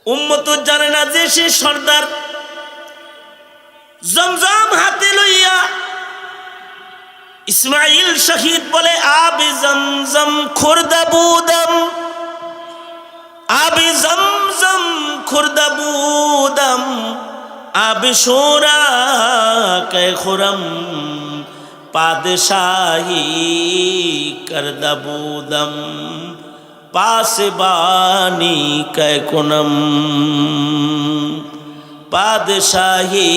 উম্মত জানে না যে সে সর্দার। জমজম হাতে লইয়া ইসমাইল শহীদ বলে আবে জমজম খুরদাবুদম, আবে জমজম খুরদাবুদম, আবে শোরা কে খুরম, পাদশাही करदबूदम, पासबानी कै कुनम, पादशाही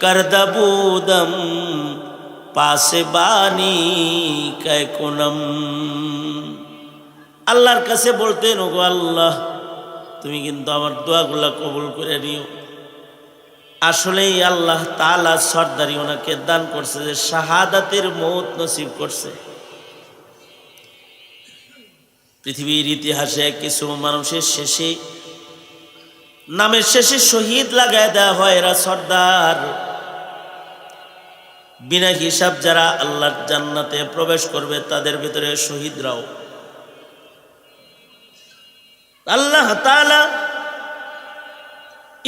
करदबूदम, पासबानी कै कुनम। আল্লাহর কাছে বলতেন, ওগো আল্লাহ তুমি কিন্তু আমার দোয়াগুলা কবুল করে নিও। আসলেই আল্লাহ তাআলা সরদারি ওনাকে দান করছে, যে শাহাদাতের মৌত নসিব করছে। পৃথিবীর ইতিহাসে কিছু মানুষের শেষে নামের শেষে শহীদ লাগায় দেওয়া হয়, এরা সর্দার। বিনা হিসাব যারা আল্লাহর জান্নাতে প্রবেশ করবে তাদের ভিতরে শহীদরাও। আল্লাহ তাআলা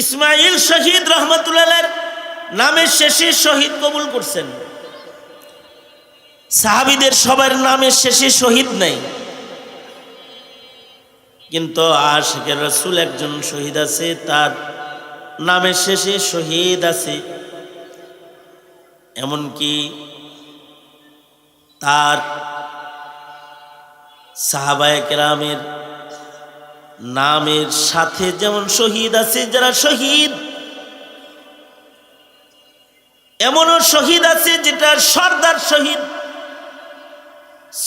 ইসমাইল শহীদ রহমতুল্লাহ নামের শেষে শহীদ কবুল করছেন। সাহাবীদের সবার নামের শেষে শহীদ নাই, কিন্তু আশিকের রাসূল একজন শহীদ আছে, তার নামের শেষে শহীদ আছে। এমনকি তার সাহাবায়ে কেরামের নামের সাথে যেমন শহীদ আছে যারা শহীদ, এমনও শহীদ আছে যেটা সর্দার শহীদ,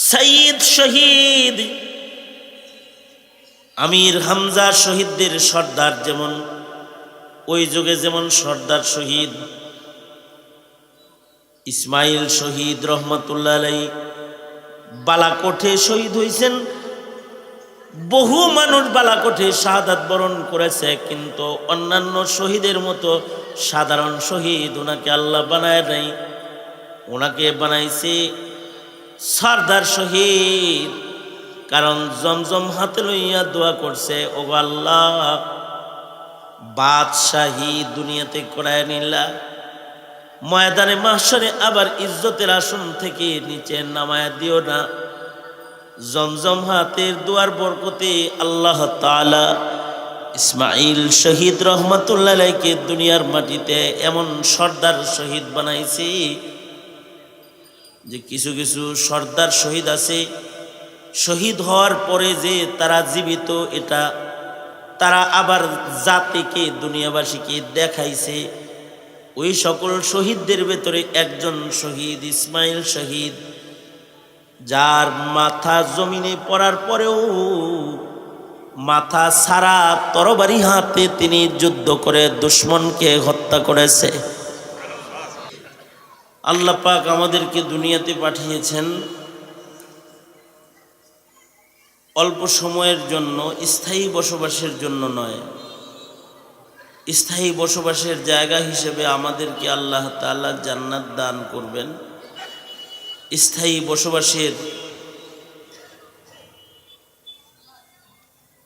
সঈদ শহীদ, আমির হামজা শহীদদের সর্দার। যেমন ওই যুগে যেমন সর্দার শহীদ ইসমাইল শহীদ রহমতুল্লাহ আলাইহি বালাকোটে শহীদ হয়েছেন। বহু মানুষ বালাকোটে শাহাদাত বরণ করেছে, কিন্তু অন্যান্য শহীদের মতো সাধারণ শহীদ ওনাকে আল্লাহ বানায় নাই, ওনাকে বানাইছে সর্দার শহীদ। কারণ জমজম হাতে লইয়া দোয়া করছে, ও আল্লাহ বাদশাহী দুনিয়াতে করায় নিলা, ময়দানে মাহশরে আবার ইজ্জতের আসন থেকে নিচে নামায়া দিও না। জমজম হাতের দোয়ার বরকতে আল্লাহ তাআলা ইসমাইল শহীদ রহমতুল্লাহ আলাইহিকে দুনিয়ার মাটিতে এমন সর্দার শহীদ বানাইছে যে কিছু কিছু সর্দার শহীদ আছে, শহীদ হওয়ার পরে যে তারা জীবিত, এটা তারা আবার জাতিকে দুনিয়াবাসীকে দেখাইছে। ওই সকল শহীদদের ভেতরে একজন শহীদ ইসমাইল শহীদ, যার মাথা জমিনে পড়ার পরেও মাথা সারা তরবারি হাতে তিনি যুদ্ধ করে দুশমনকে হত্যা করেছে। আল্লাহ পাক আমাদেরকে দুনিয়াতে পাঠিয়েছেন অল্প সময়ের জন্য, স্থায়ী বসবাসের জন্য নয়। স্থায়ী বসবাসের জায়গা হিসেবে আমাদেরকে আল্লাহ তাআলা জান্নাত দান করবেন। স্থায়ী বসবাসের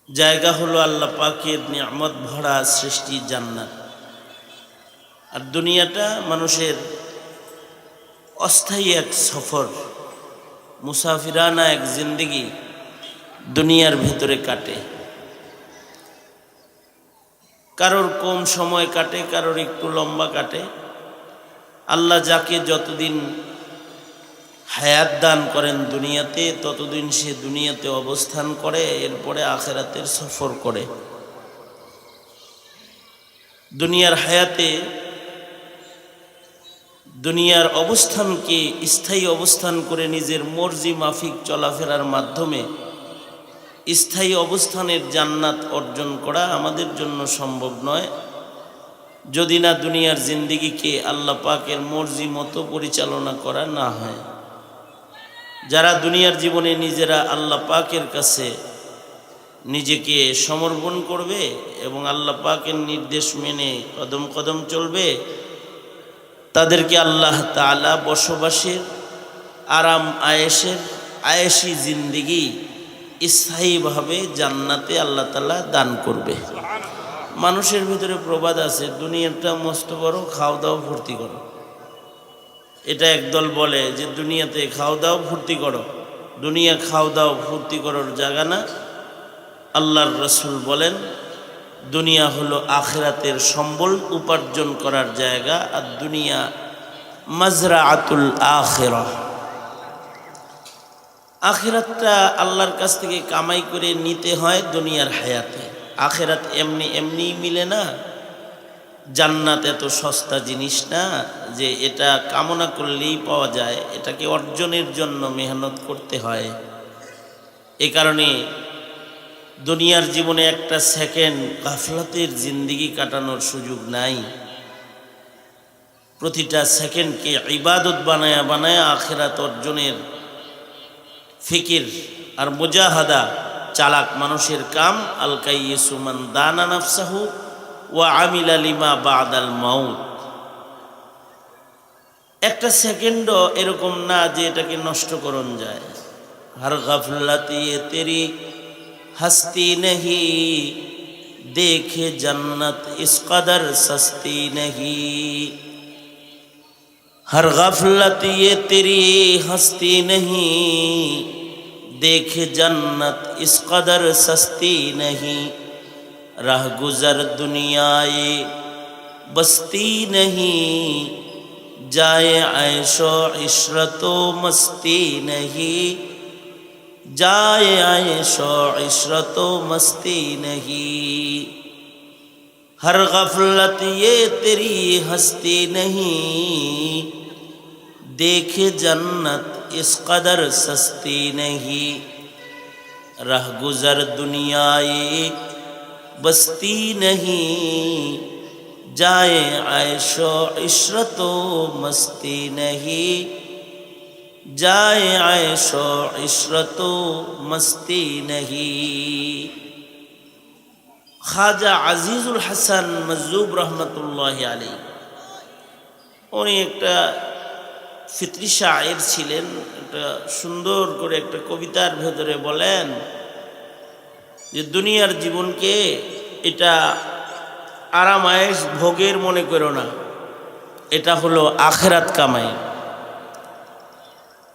জায়গা হলো আল্লাহ পাকের নিয়ামত ভরা সৃষ্টি জান্নাত। আর দুনিয়াটা মানুষের অস্থায়ী এক সফর, মুসাফিরানা এক জিন্দেগি দুনিয়ার ভেতরে কাটে। কারোর কম সময় কাটে, কারোর একটু লম্বা কাটে। আল্লাহ যাকে যতদিন হায়াত দান করেন দুনিয়াতে, ততদিন সে দুনিয়াতে অবস্থান করে, এরপরে আখিরাতের সফর করে। দুনিয়ার হায়াতে দুনিয়ার অবস্থানকে স্থায়ী অবস্থান করে নিজের মর্জি মাফিক চলাফেরার মাধ্যমে স্থায়ী অবস্থানের জান্নাত অর্জন করা আমাদের জন্য সম্ভব নয়, যদি না দুনিয়ার জিন্দেগিকে আল্লাহ পাকের মর্জি মতো পরিচালনা করা না হয়। যারা দুনিয়ার জীবনে নিজেরা আল্লাহ পাকের কাছে নিজেকে সমর্পণ করবে এবং আল্লাহ পাকের নির্দেশ মেনে কদম কদম চলবে, তাদেরকে আল্লাহ তাআলা বসবাসের আরাম আয়েশি জিন্দেগি স্থায়ীভাবে জান্নাতে আল্লাহ তাআলা দান করবে। মানুষের ভিতরে প্রবাদ আছে, দুনিয়াটা মস্ত বড়, খাও দাও ফুর্তি করো। এটা একদল বলে যে দুনিয়াতে খাও দাও ফুর্তি করো, দুনিয়া খাও দাও ফুর্তি করার জায়গা না। আল্লাহর রাসূল বলেন দুনিয়া হলো আখিরাতের সম্বল উপার্জন করার জায়গা, আর দুনিয়া মাজরাআতুল আখিরাহ। আখিরাতটা আল্লাহর কাছ থেকে কামাই করে নিতে হয় দুনিয়ার হায়াতে। আখিরাত এমনি এমনি মিলে না। জান্নাত এত সস্তা জিনিস না যে এটা কামনা করলেই পাওয়া যায়, এটাকে অর্জনের জন্য মেহনত করতে হয়। এ কারণে দুনিয়ার জীবনে একটা সেকেন্ড গাফলাতের জিন্দেগি কাটানোর সুযোগ নাই। প্রতিটা সেকেন্ডকে ইবাদত বানায়া বানায়া আখিরাত অর্জনের ফিকির আর মুজাহাদা চালাক মানুষের কাম। আল কাইয়িসু মান দানা নাফসাহু ওয়া আমিলা লিমা বাদাল মাউত। একটা সেকেন্ডও এরকম না যে এটাকে নষ্ট করন যায়। হর গাফলাতি তেরি हस्ती नहीं, देखे जन्नत इस कदर सस्ती नहीं। हर गफलत ये तेरी हस्ती नहीं, देखे जन्नत इस कदर सस्ती नहीं। राह गुजर दुनिया ये बस्ती नहीं, जाए ऐशो इशरतो मस्ती नहीं। जाए आयशो इशरतो मस्ती नहीं। हर गफलत ये तेरी हस्ती नहीं, देखे जन्नत इस कदर सस्ती नहीं। रह गुजर दुनिया ये बस्ती नहीं, जाए आयशो इशरतो मस्ती नहीं। जाए आयशो इशरतो मस्ती नहीं। খাজা আজিজুল হাসান মজজুব রহমতুল্লাহ আলী উনি একটা ফিতরি শায়ের ছিলেন। একটা সুন্দর করে একটা কবিতার ভেতরে বলেন যে দুনিয়ার জীবনকে এটা আরাম আয়েশ ভোগের মনে করো না, এটা হলো আখিরাত কামাই।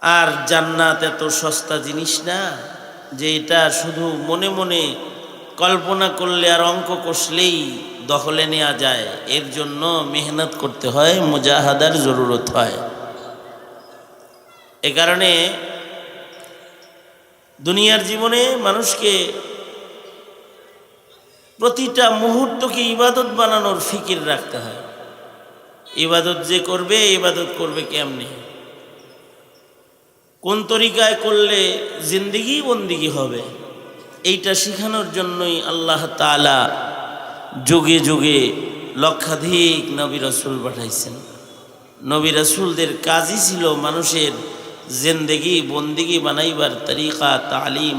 আর জান্নাত এত সস্তা জিনিস না যে এটা শুধু মনে মনে কল্পনা করলে আর অঙ্ক কষলেই দখলে নেওয়া যায়। এর জন্য মেহনত করতে হয়, মুজাহাদার জরুরত হয়। এ কারণে দুনিয়ার জীবনে মানুষকে প্রতিটা মুহূর্তকে ইবাদত বানানোর ফিকির রাখতে হয়। ইবাদত যে করবে, ইবাদত করবে কেমনে, কোন তরিকায় করলে জিন্দেগি বন্দিগি হবে, এইটা শেখানোর জন্যই আল্লাহ তাআলা যুগে যুগে লক্ষাধিক নবী রাসূল পাঠাইছেন। নবী রাসূলদের কাজই ছিল মানুষের জিন্দেগি বন্দিগি বানাইবার তরিকা তালিম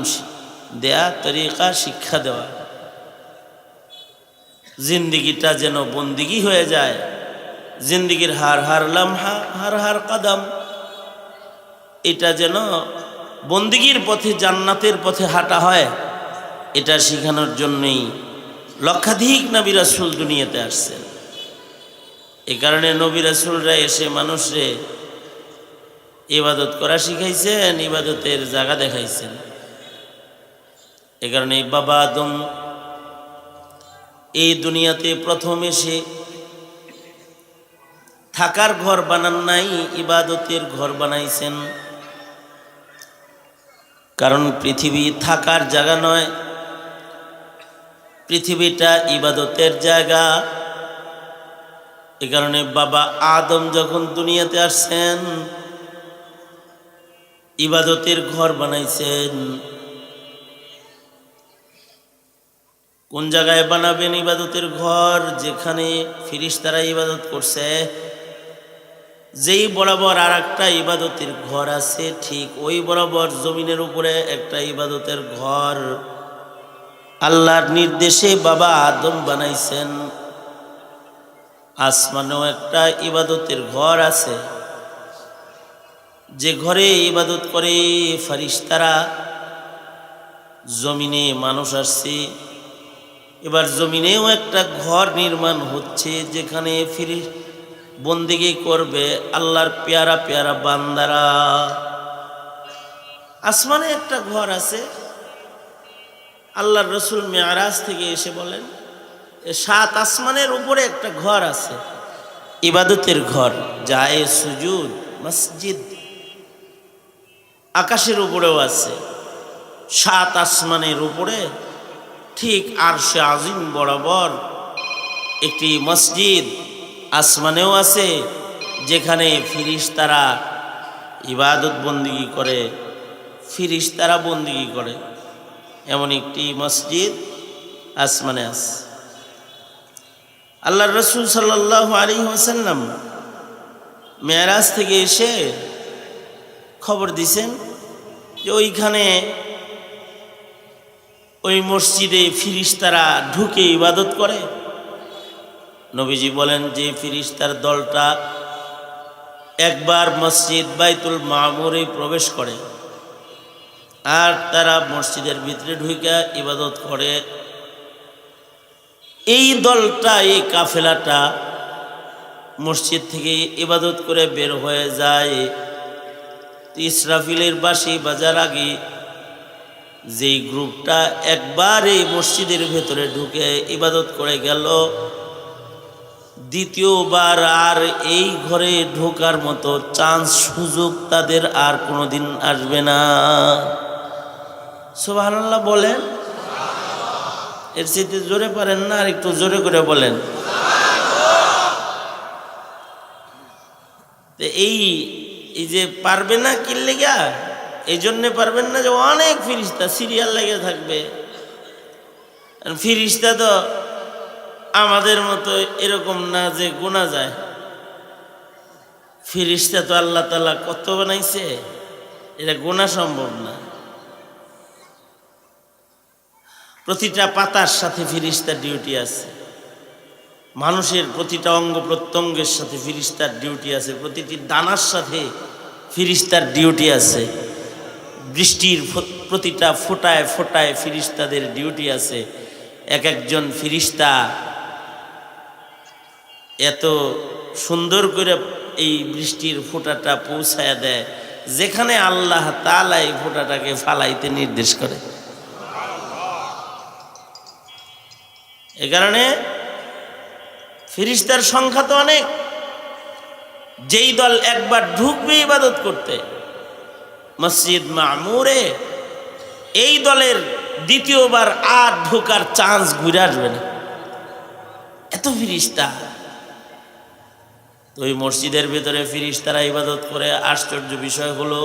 দেয়া, তরিকা শিক্ষা দেওয়া। জিন্দেগিটা যেন বন্দিগি হয়ে যায়, জিন্দেগির হার হার লামহা হার হার কদম, এটা যেন বন্দিগির পথে জান্নাতের পথে হাঁটা হয়, এটা শেখানোর জন্যই লক্ষাধিক নবী রাসূল দুনিয়াতে আসছেন। এ কারণে নবী রাসূলরা এসে মানুষরে ইবাদত করা শিখাইছেন, ইবাদতের জায়গা দেখাইছেন। এ কারণে বাবা আদম এই দুনিয়াতে প্রথম এসে থাকার ঘর বানান নাই, ইবাদতের ঘর বানাইছেন। কারণ পৃথিবী থাকার জায়গা নয়, পৃথিবীটা ইবাদতের জায়গা। এ কারণে বাবা আদম যখন দুনিয়াতে আসছেন ইবাদতের ঘর বানাইছেন। কোন জায়গায় বানাবেন ইবাদতের ঘর? যেখানে ফেরেশতারা ইবাদত করছে, যেই বরাবর আর একটা ইবাদতের ঘর আছে, ঠিক ওই বরাবর জমিনের উপরে একটা ইবাদতের ঘর আল্লাহর নির্দেশে বাবা আদম বানাইছেন। আসমানেও একটা ইবাদতের ঘর আছে, যে ঘরে ইবাদত করে ফেরেশতারা। জমিনে মানুষ আসছে, এবার জমিনেও একটা ঘর নির্মাণ হচ্ছে, যেখানে বন্দেগী করবে আল্লাহর পেয়ারা পেয়ারা বান্দারা। আসমানে একটা ঘর আছে। আল্লাহর রসুল মেয়ারাজ থেকে এসে বলেন, 7 আসমানের উপরে একটা ঘর আছে, ইবাদতের ঘর, জায়ে সুজুদ মসজিদ। আকাশের উপরেও আছে, 7 আসমানের উপরে ঠিক আরশে আজিম বরাবর একটি মসজিদ আসমানেও আছে, যেখানে ফিরিশতারা ইবাদত বন্দিগি করে, ফিরিশতারা বন্দিগি করে, এমন একটি মসজিদ আসমানে আছে। আল্লাহর রাসূল সাল্লাল্লাহু আলাইহি ওয়াসাল্লাম মেরাজ থেকে এসে খবর দিছেন যে ওইখানে ওই মসজিদে ফিরিশতারা ঢুকে ইবাদত করে। নবীজি বলেন যে ফিরিশতার দলটা একবার মসজিদ বাইতুল মামুরে প্রবেশ করে আর তারা মসজিদের ভিতরে ঢুকে ইবাদত করে। এই দলটা, এই কাফেলাটা মসজিদ থেকে ইবাদত করে বের হয়ে যায়। ইসরাফিলের বাঁশি বাজার আগে যেই গ্রুপটা একবার এই মসজিদের ভেতরে ঢুকে ইবাদত করে গেল, দ্বিতীয়বার আর এই ঘরে ঢোকার মতো চান্স সুযোগ তাদের আর কোনোদিন আসবে না। সুবহানাল্লাহ বলেন। এর চাইতে জোরে পারেন না? আর একটু জোরে করে বলেন। এই যে পারবে না কি লেগা, এই জন্যে পারবেন না যে অনেক ফিরিস্তা সিরিয়াল লেগে থাকবে। ফিরিস্তা তো আমাদের মতো এরকম না যে গোনা যায়। ফিরিস্তা তো আল্লাহ তাআলা কত বানাইছে, এটা গোনা সম্ভব না। প্রতিটা পাতার সাথে ফিরিস্তার ডিউটি আছে, মানুষের প্রতিটা অঙ্গ প্রত্যঙ্গের সাথে ফিরিস্তার ডিউটি আছে, প্রতিটি দানার সাথে ফিরিস্তার ডিউটি আছে, বৃষ্টির প্রতিটা ফোঁটায় ফোঁটায় ফিরিস্তাদের ডিউটি আছে। এক একজন ফিরিস্তা এত সুন্দর করে এই বৃষ্টির ফোঁটাটা পৌঁছায় দেয় যেখানে আল্লাহ তাআলা এই ফোঁটাটাকে ফালাইতে নির্দেশ করে। এ কারণে ফিরিস্তার সংখ্যা তো অনেক। যেই দল একবার ঢুকবে ইবাদত করতে মসজিদ মামুরে, এই দলের দ্বিতীয়বার আর ঢোকার চান্স ঘুরে আসবে না, এত ফিরিস্তা। তো ওই মসজিদের ভেতরে ফিরিস্তারা ইবাদত করে। আশ্চর্য বিষয় হলো,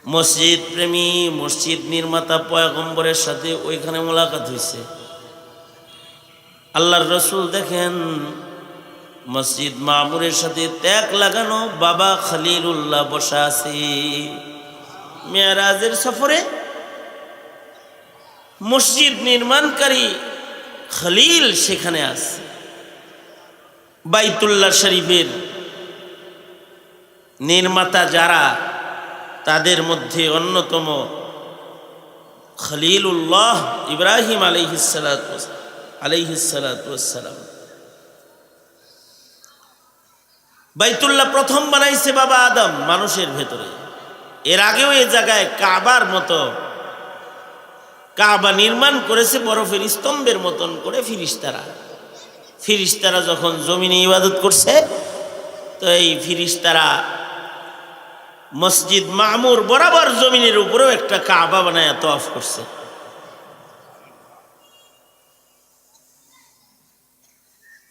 মসজিদ প্রেমী, মসজিদ নির্মাতা পয়গম্বরের সাথে ওইখানে মোলাকাত হয়েছে। আল্লাহর রসুল দেখেন মসজিদ মামুরের সাথে ত্যাগ লাগানো বাবা খলিলুল্লাহ বসা আছে। মেরাজের সফরে মসজিদ নির্মাণকারী খলিল সেখানে আছে। বাইতুল্লাহ শরীফের নির্মাতা যারা, তাদের মধ্যে অন্যতম খলিলুল্লাহ ইব্রাহিম আলাইহিসসালাম। বাইতুল্লাহ প্রথম বানাইছে বাবা আদম মানুষের ভেতরে। এর আগেও এই জায়গায় কাবার মতো কাবা নির্মাণ করেছে বরফের স্তম্ভের মতন করে ফিরিস্তারা। ফিরিস্তারা যখন জমিনে ইবাদত করছে, তো এই ফিরিস্তারা মসজিদ মামুর বরাবর জমিনের উপরেও একটা কাবা বানায় তওয়াফ করছে।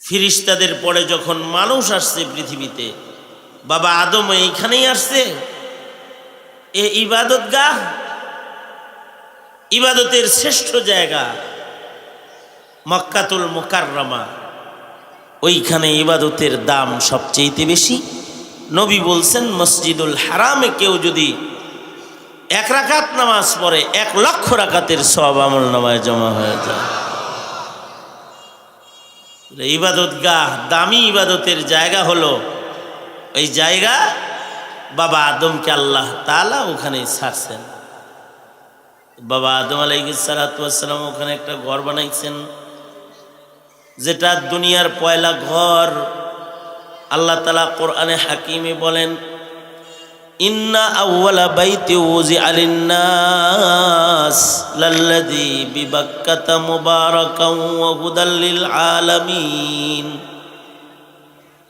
ফিরিস্তাদের পরে যখন মানুষ আসছে পৃথিবীতে, বাবা আদম এইখানেই আসছে। এ ইবাদতগাহ, ইবাদতের শ্রেষ্ঠ জায়গা মক্কাতুল মুকাররমা, ওইখানে ইবাদতের দাম সবচেয়ে বেশি। নবী বলছেন মসজিদুল হারামে কেউ যদি 1 রাকাত নামাজ পড়ে 1 লক্ষ রাকাতের সওয়াব আমল নামায় জমা হয়ে যায়। ইবাদতগাহ, দামি ইবাদতের জায়গা হলো ওই জায়গা। বাবা আদমকে আল্লাহ তাআলা ওখানে ছাড়ছেন। বাবা আদম আলাইহিস সালাতু ওয়াস সালাম ওখানে একটা ঘর বানাইছেন, যেটা দুনিয়ার পয়লা ঘর। আল্লাহ তাআলা কোরআনে হাকিমে বলেন, ইন্না আউওয়ালা বাইতি উযিআ লিন-নাস লাল্লাযী বিবাক্কাতা মুবারাকান ওয়া হুদাল লিল আলামিন।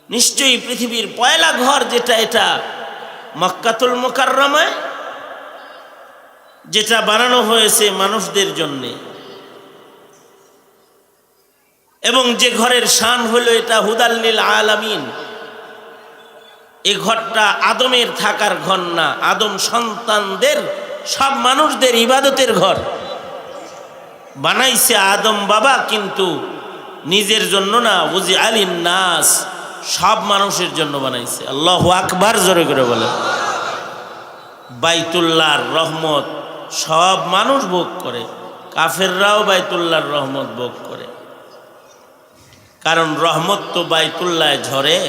নিশ্চয়ই পৃথিবীর পয়লা ঘর যেটা, এটা মক্কাতুল মুকাররমায়, যেটা বানানো হয়েছে মানুষদের জন্য, এবং যে ঘরের শান হলো এটা হুদাল লিল আলামিন। এই ঘরটা আদমের থাকার ঘর না, আদম সন্তানদের, সব মানুষদের ইবাদতের ঘর বানাইছে আদম বাবা, কিন্তু নিজের জন্য না। উযিআ লিন-নাস, সব মানুষের জন্য বানাইছে। আল্লাহু আকবার, জোরে করে বলে। বাইতুল্লাহর রহমত সব মানুষ ভোগ করে, কাফেররাও বাইতুল্লাহর রহমত ভোগ করে, কারণ রহমত তো বাইতুল্লাহ ঝরে,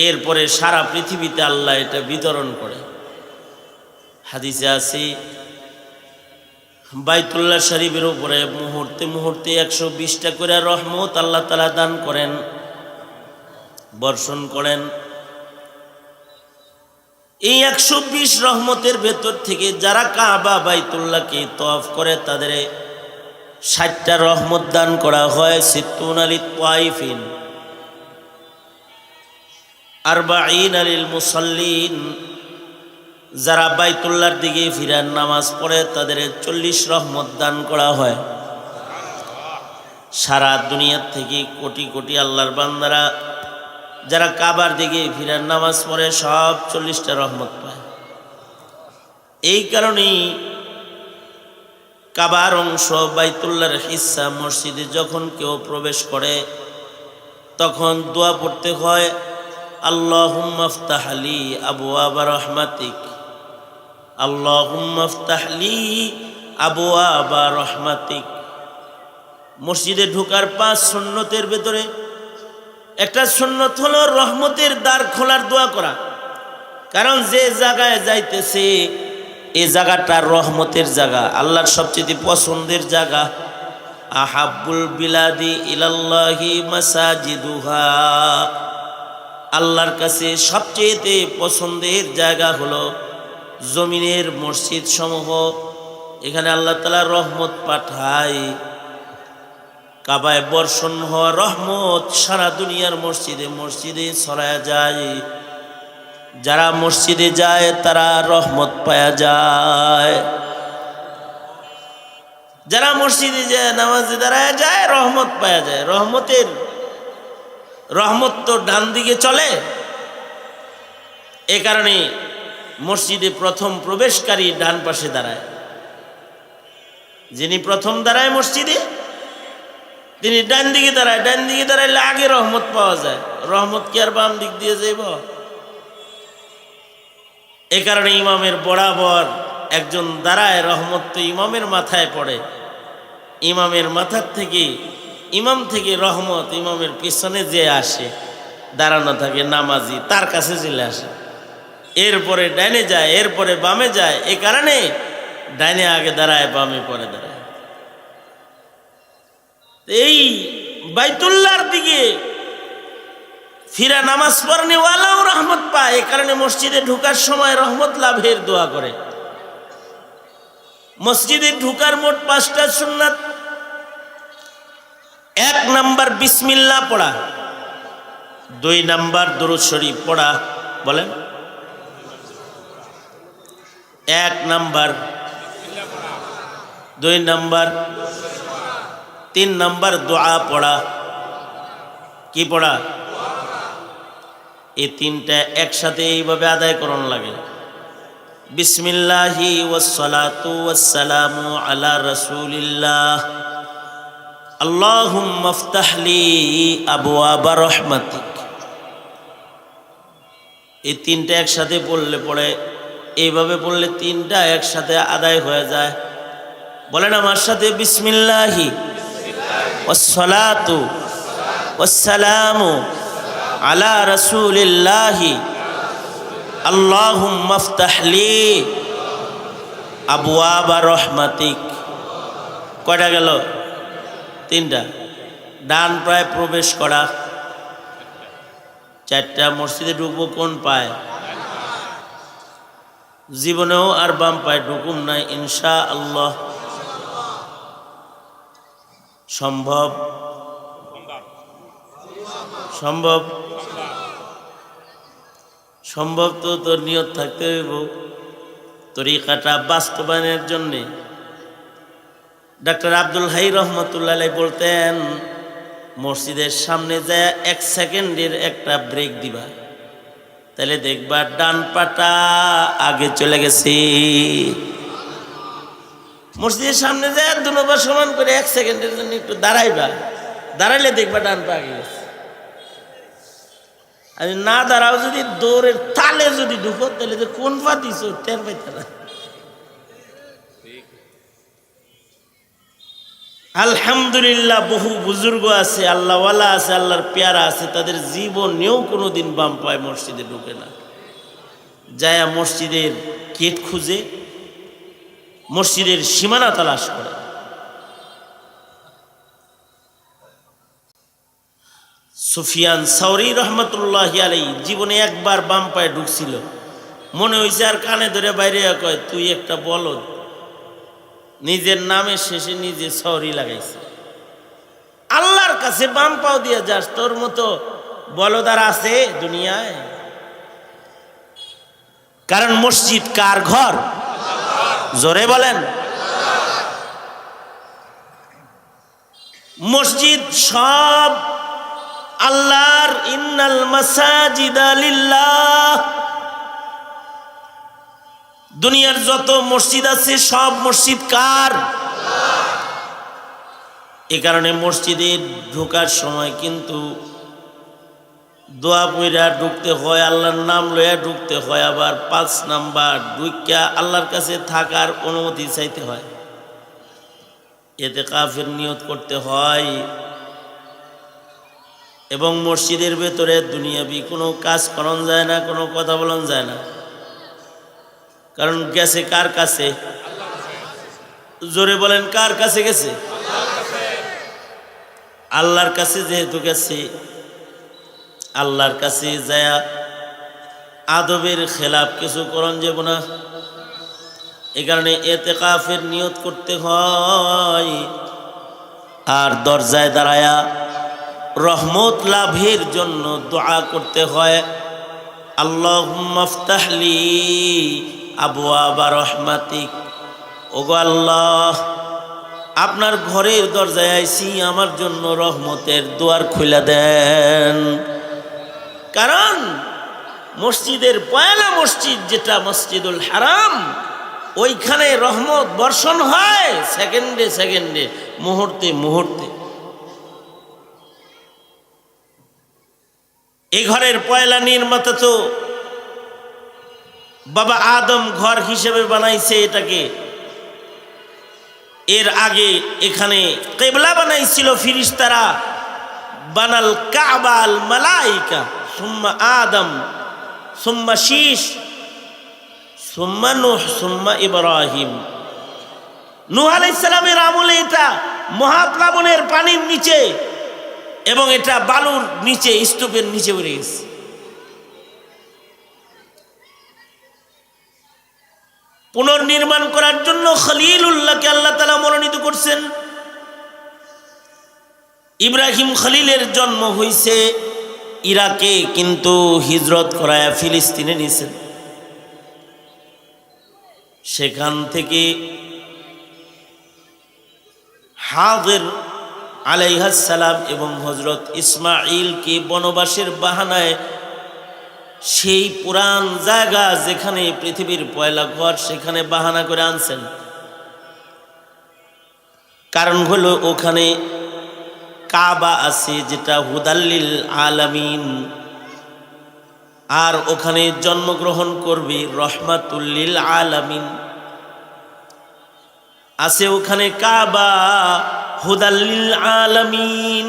এরপরে সারা পৃথিবীতে আল্লাহ এটা বিতরণ করে। হাদিসে আছে বাইতুল্লাহ শরীফের উপরে মুহূর্তে মুহূর্তে 120টা করে রহমত আল্লাহ তাআলা দান করেন, বর্ষণ করেন। এই 120 রহমতের ভেতর থেকে যারা কাবা বাইতুল্লাহকে তওয়াফ করে তাদের 60টা রহমত দান করা হয়। সিত্তুনা লিত-তাওয়াইফিন, 40 লিল মুসাল্লিন, যারা বাইতুল্লাহর দিকে ফিরার নামাজ পড়ে তাদের 40 রহমত দান করা হয়। সারা দুনিয়ার থেকে কোটি কোটি আল্লাহর বান্দারা যারা কাবার দিকে ফিরার নামাজ পড়ে সব 40টা রহমত পায়। এই কারণেই কাবার অংশ, বাইতুল্লাহর হিস্সা মসজিদে যখন কেউ প্রবেশ করে তখন দোয়া পড়তে হয়, আল্লাহুম্মা ইফতাহ লি আবওয়াব রাহমাতিক, আল্লাহুম্মা ইফতাহ লি আবওয়াব রাহমাতিক। মসজিদে ঢোকার 5 সুন্নতের ভেতরে একটা সুন্নত হলো রহমতের দ্বার খোলার দোয়া করা, কারণ যে জায়গায় যাইতেছে এই জায়গাটা রহমতের জায়গা, আল্লাহর সবচেয়ে পছন্দের জায়গা। আহাব্বুল বিলাদি ইলাল্লাহি মাসাজিদুহা, আল্লাহর কাছে সবচেয়ে পছন্দের জায়গা হলো জমিনের মসজিদ সমূহ। এখানে আল্লাহ তাআলা রহমত পাঠায়। কাবায় বর্ষণ হওয়া রহমত সারা দুনিয়ার মসজিদে মসজিদে ছড়ায়া যায়। যারা মসজিদে যায় তারা রহমত পায়া যায়, যারা মসজিদে যায় নামাজে দাঁড়ায় যায় রহমত পায়া যায়। রহমত তো ডান দিকে চলে, এ কারণে মসজিদে প্রথম প্রবেশকারী ডান পাশে দাঁড়ায়। যিনি প্রথম দাঁড়ায় মসজিদে তিনি ডান দিকে দাঁড়ায়। ডান দিকে দাঁড়াইলে আগে রহমত পাওয়া যায়, রহমত কি আর বাম দিক দিয়ে যাইব? এ কারণে ইমামের বরাবর একজন দাঁড়ায়, রহমত তো ইমামের মাথায় পড়ে। ইমামের মাথার থেকে, ইমাম থেকে রহমত ইমামের পিছনে যে আসে, দাঁড়ানো থাকে নামাজি, তার কাছে চলে আসে। এরপরে ডাইনে যায়, এরপরে বামে যায়। এ কারণে ডাইনে আগে দাঁড়ায়, বামে পরে দাঁড়ায়। এই বাইতুল্লাহর দিকে ফিরা নামাজ পড়নেওয়ালাও রহমত পায়। এ কারণে মসজিদে ঢোকার সময় রহমত লাভের দোয়া করে। মসজিদে ঢোকার মোট 5টা সুন্নাত। 1 নাম্বার বিসমিল্লাহ পড়া, 2 নাম্বার দরুদ শরীফ পড়া। বলেন 1 নাম্বার, 2 নাম্বার, 3 নাম্বার দোয়া পড়া। কি পড়া? এই 3টা একসাথে এইভাবে আদায় করন লাগে। বিসমিল্লাহি ওয়াসসালাতু ওয়াসসালামু আলা রাসূলিল্লাহ, আল্লাহুম্মা ইফতাহ লি আবওয়াব রাহমাতিক। এই 3টা একসাথে পড়ে এইভাবে পড়লে 3টা একসাথে আদায় হয়ে যায়। বলেন আমার সাথে, বিসমিল্লাহি ওয়াসসালাতু ওয়াসসালামু আলা রাসূলিল্লাহি, আল্লাহুম্মা ইফতাহ লি আবওয়াবা রহমাতিক। কয়টা গেল? তিনটা। ডান পায়ে প্রবেশ করা, চারটা। মসজিদে ঢুকবো কোন পায়? জীবনেও আর বাম পায়ে ঢুকুম নাই ইনশা আল্লাহ। সম্ভব? সম্ভব? সম্ভব তো তোর নিয়ত থাকতে হইব তরিকাটা বাস্তবায়নের জন্যে। ডাক্তার আব্দুল হাই রহমতুল্লাহ আলাইহি বলতেন, মসজিদের সামনে যায় 1 সেকেন্ডের একটা ব্রেক দিবা, তাহলে দেখবা ডান পাটা আগে চলে গেছে। মসজিদের সামনে যায় দুনোবার সমান করে 1 সেকেন্ডের জন্য একটু দাঁড়াইবা, দাঁড়াইলে দেখবা ডান পা আগে গেছে। আর না দাঁড়াও, যদি দৌড়ের তালে যদি ঢুকো, তাহলে যে কোন পা দিছ টের পাইতে না। আলহামদুলিল্লাহ, বহু বুজুর্গ আছে, আল্লাহওয়ালা আছে, আল্লাহর পেয়ারা আছে, তাদের জীবনেও কোনোদিন বাম পায় মসজিদে ঢুকে না। যায়া মসজিদের গেট খুঁজে, মসজিদের সীমানা তালাশ করে। সুফিয়ান সাউরি রহমতুল্লাহি আলাইহি জীবনে একবার বাম পায়ে ঢুকছিল, মনে হয়েছে আর কানে ধরে বাইরে কয়, তুই একটা বলদ। নিজের নামের শেষে নিজে সাউরি লাগাইছে। আল্লাহর কাছে বাম পাও দিয়ে যাস, তোর মতো বলদার আছে দুনিয়ায়? কারণ মসজিদ কার ঘর? জোরে বলেন। মসজিদ সব আল্লাহর। ইন্নাল মাসাজিদা লিল্লাহ। দুনিয়ার যত মসজিদ আছে সব মসজিদ কার? এ কারণে মসজিদে ঢোকার সময় কিন্তু দোয়া পইরা ঢুকতে হয়, আল্লাহর নাম লইয়া ঢুকতে হয়। আবার 5 নাম্বার ঢুকিয়া আল্লাহর কাছে থাকার অনুমতি চাইতে হয়, ইতিকাফের নিয়ত করতে হয়। এবং মসজিদের ভেতরে দুনিয়াবি কোনো কাজ করা যায় না, কোনো কথা বলা যায় না। কারণ গেছে কার কাছে? জোরে বলেন, কার কাছে গেছে? আল্লাহর কাছে যেহেতু গেছে, আল্লাহর কাছে যায়া আদবের খেলাফ কিছু করণ যাব না। এই কারণে ইতিকাফের নিয়ত করতে হয়। আর দরজায় দাঁড়ায়া রহমত লাভের জন্য দোয়া করতে হয়, আল্লাহুম্মা ইফতাহলি আবওয়াবা রহমাতিক। ওগো আল্লাহ, আপনার ঘরের দরজায় আইছি, আমার জন্য রহমতের দুয়ার খুলে দেন। কারণ মসজিদের পয়লা মসজিদ যেটা মসজিদুল হারাম, ওইখানে রহমত বর্ষণ হয় সেকেন্ডে সেকেন্ডে, মুহূর্তে মুহূর্তে। এই ঘরের পয়লা নির্মাতা তো বাবা আদম ঘর হিসেবে বানাইছে এটাকে। এর আগে এখানে কিবলা বানাইছিল ফিরিস্তারা, বানাল কাবা আল মালাইকা, সুম্মা আদম, সুম্মা শীশ, সুম্মা নূহ, সুম্মা ইব্রাহিম। নূহ আলাইহিস সালামের আমলে এটা মহাপ্লাবনের পানির নিচে, এবং এটা বালুর নিচে, স্তূপের নিচে পড়ে গেছে। পুনর্নির্মাণ করার জন্য খলিলুল্লাহকে আল্লাহ তাআলা মনোনীত করছেন। ইব্রাহিম খলিলের জন্ম হইছে ইরাকে, কিন্তু হিজরত করায়া ফিলিস্তিনে নিছেন। সেখান থেকে হাজের আলাইহিস সালাম এবং হযরত ইসমাঈলকে বনবাসের বাহানায় সেই পুরান জায়গা যেখানে পৃথিবীর পয়লা ঘর, সেখানে বাহানা করে আনছেন। কারণ হলো ওখানে কাবা আছে, যেটা হুদাল্লিল আলামিন, আর ওখানে জন্মগ্রহণ করবে রহমাতুল্লিল আলামিন। আছে ওখানে কাবা, হুদাল্লিল আলামিন,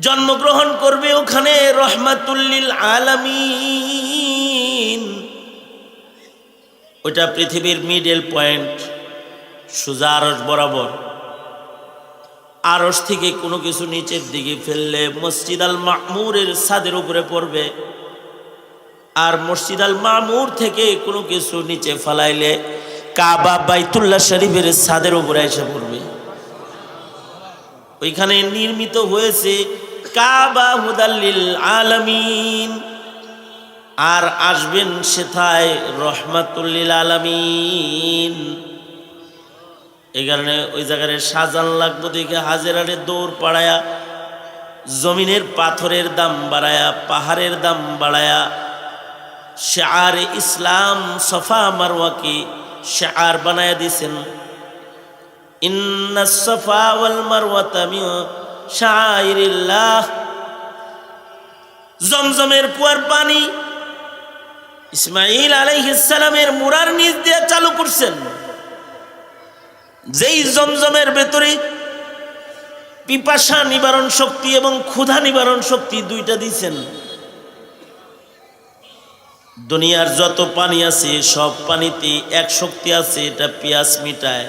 জন্মগ্রহণ করবে ওখানে রহমাতুল্লিল আলামিন। ওইটা পৃথিবীর মিডল পয়েন্ট, সোজা আরশ বরাবর। আরশ থেকে কোনো কিছু নিচের দিকে ফেললে মসজিদ আল মামুরের ছাদের উপরে পড়বে, আর মসজিদ আল মামুর থেকে কোনো কিছু নিচে ফেলাইলে কাবা বাইতুল্লাহ শরীফের ছাদের উপরে এসে পড়বে। ওইখানে নির্মিত হয়েছে কাবা হুদাল্লিল আলামিন, আর আসবেন সেথায় রহমাতুল্লিল আলামিন। এই কারণে ওই জায়গায় সাজান লাগবো দেখে হাজেরারে দৌড় পাড়ায়া, জমিনের পাথরের দাম বাড়ায়া, পাহাড়ের দাম বাড়ায়া, শেআর ইসলাম সফা মারওয়াকে শেআর বানায়া দিছেন। ইন্নাস সফা ওয়াল মারওয়াতা মিন শাআইরিল্লাহ। জমজমের কুয়ার পানি ইসমাঈল আলাইহিস সালামের মুরার নিচ দিয়ে চালু করছেন, যেই জমজমের ভেতরে পিপাসা নিবারণ শক্তি এবং ক্ষুধা নিবারণ শক্তি দুইটা দিয়েছেন। দুনিয়ার যত পানি আছে সব পানিতে এক শক্তি আছে, এটা পিয়াস মিটায়।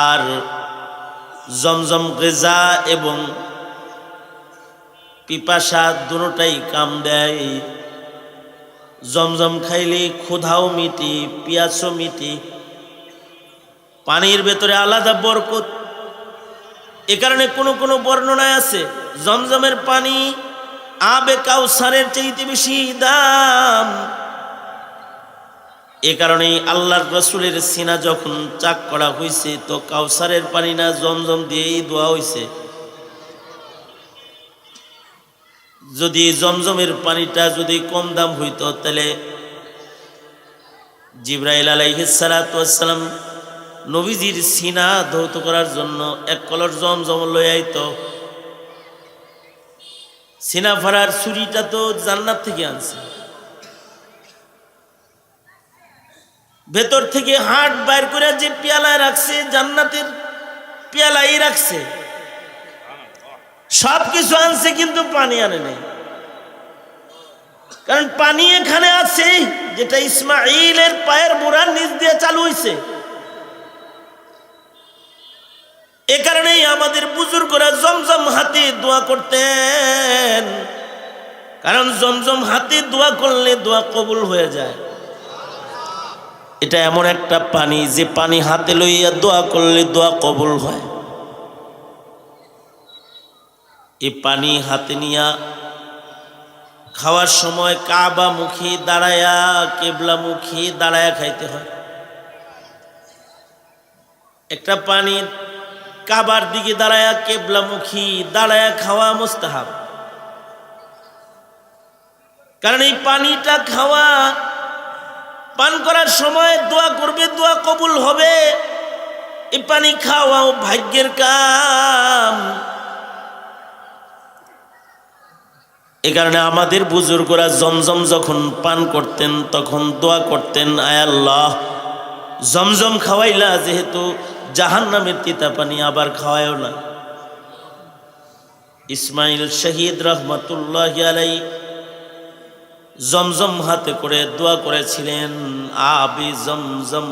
আর জমজম গিজা এবং পিপাসা দুটোটাই কাম দেয়। জমজম খাইলে ক্ষুধাও মিটি, পিয়াসও মিটি। পানির ভেতরে আলাদা বরকত। এ কারণে কোনো কোনো বর্ণনায় আছে জমজমের পানি আবে কাউসারের চাইতে বেশি দাম। এ কারণে আল্লাহর রাসূলের সিনা যখন চাক করা হয়েছে তো কাউসারের পানি না জমজম দিয়েই দোয়া হয়েছে। যদি জমজমের পানিটা যদি কম দাম হইতো তাহলে জিবরাইল আলাইহিস সালাতু ওয়াস সালাম নবীজির সিনা ধৌত করার জন্য এক কলর জমজম লই আইতো। সিনা ফাড়ার ছুরিটা তো জান্নাত থেকে আনছে, ভেতর থেকে হাট বাইর করে যে পেয়ালায় রাখছে জান্নাতের পেয়ালাই রাখছে। সব কিছু আনছে কিন্তু পানি আনে নাই, কারণ পানি এখানে আছে যেটা ইসমাঈলের পায়ের মুরার নিচ দিয়ে চালু হয়েছে। এ কারণেই আমাদের বুজুর্গরা জমজম হাতে দোয়া করতেন, কারণ জমজম হাতে দোয়া করলে দোয়া কবুল হয়ে যায়। এটা এমন একটা পানি যে পানি হাতে লইয়া দোয়া করলে দোয়া কবুল হয়। এই পানি হাতে নিয়া খাওয়ার সময় কাবা মুখী দাঁড়ায়া, কেবলা মুখী দাঁড়ায়া খাইতে হয়। একটা পানি কাবার দিকে দাঁড়ায়া কেবলামুখী দাঁড়ায়া খাওয়া মুস্তাহাব, কারণ এই পানিটা খাওয়া পান করার সময় দোয়া করবে, দোয়া কবুল হবে। এই পানি খাওয়াও ভাগ্যের কাম। এ কারণে আমাদের বুজুর্গরা জমজম যখন পান করতেন তখন দোয়া করতেন, আয় আল্লাহ জমজম খাওয়াইলা, যেহেতু জাহান্নামের তিতা পানি আবার খাওয়ায়ও না। ইসমাইল শহীদ রহমতুল্লাহি আলাইহি জমজম হাতে করে দোয়া করেছিলেন, আবে জমজম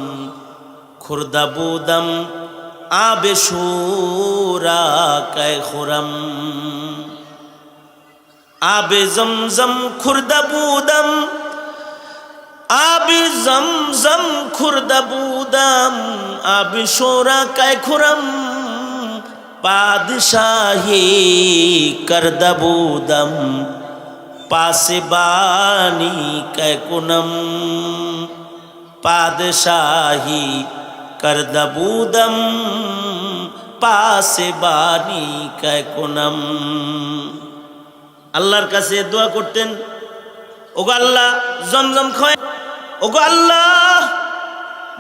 খুরদাবুদম আবে শুরা কায় খুরম। আবে জমজম খুরদাবুদম আবে জমজম খুরদাবুদম আবে শুরা কায় খুরম। পাদশাহি করদাবুদম পাসবানি কায় কুনম। পাদশাহি করদাবুদম পাসবানি কায় কুনম। আল্লাহর কাছে দোয়া করতেন, ওগো আল্লাহ জমজম খায়, ওগো আল্লাহ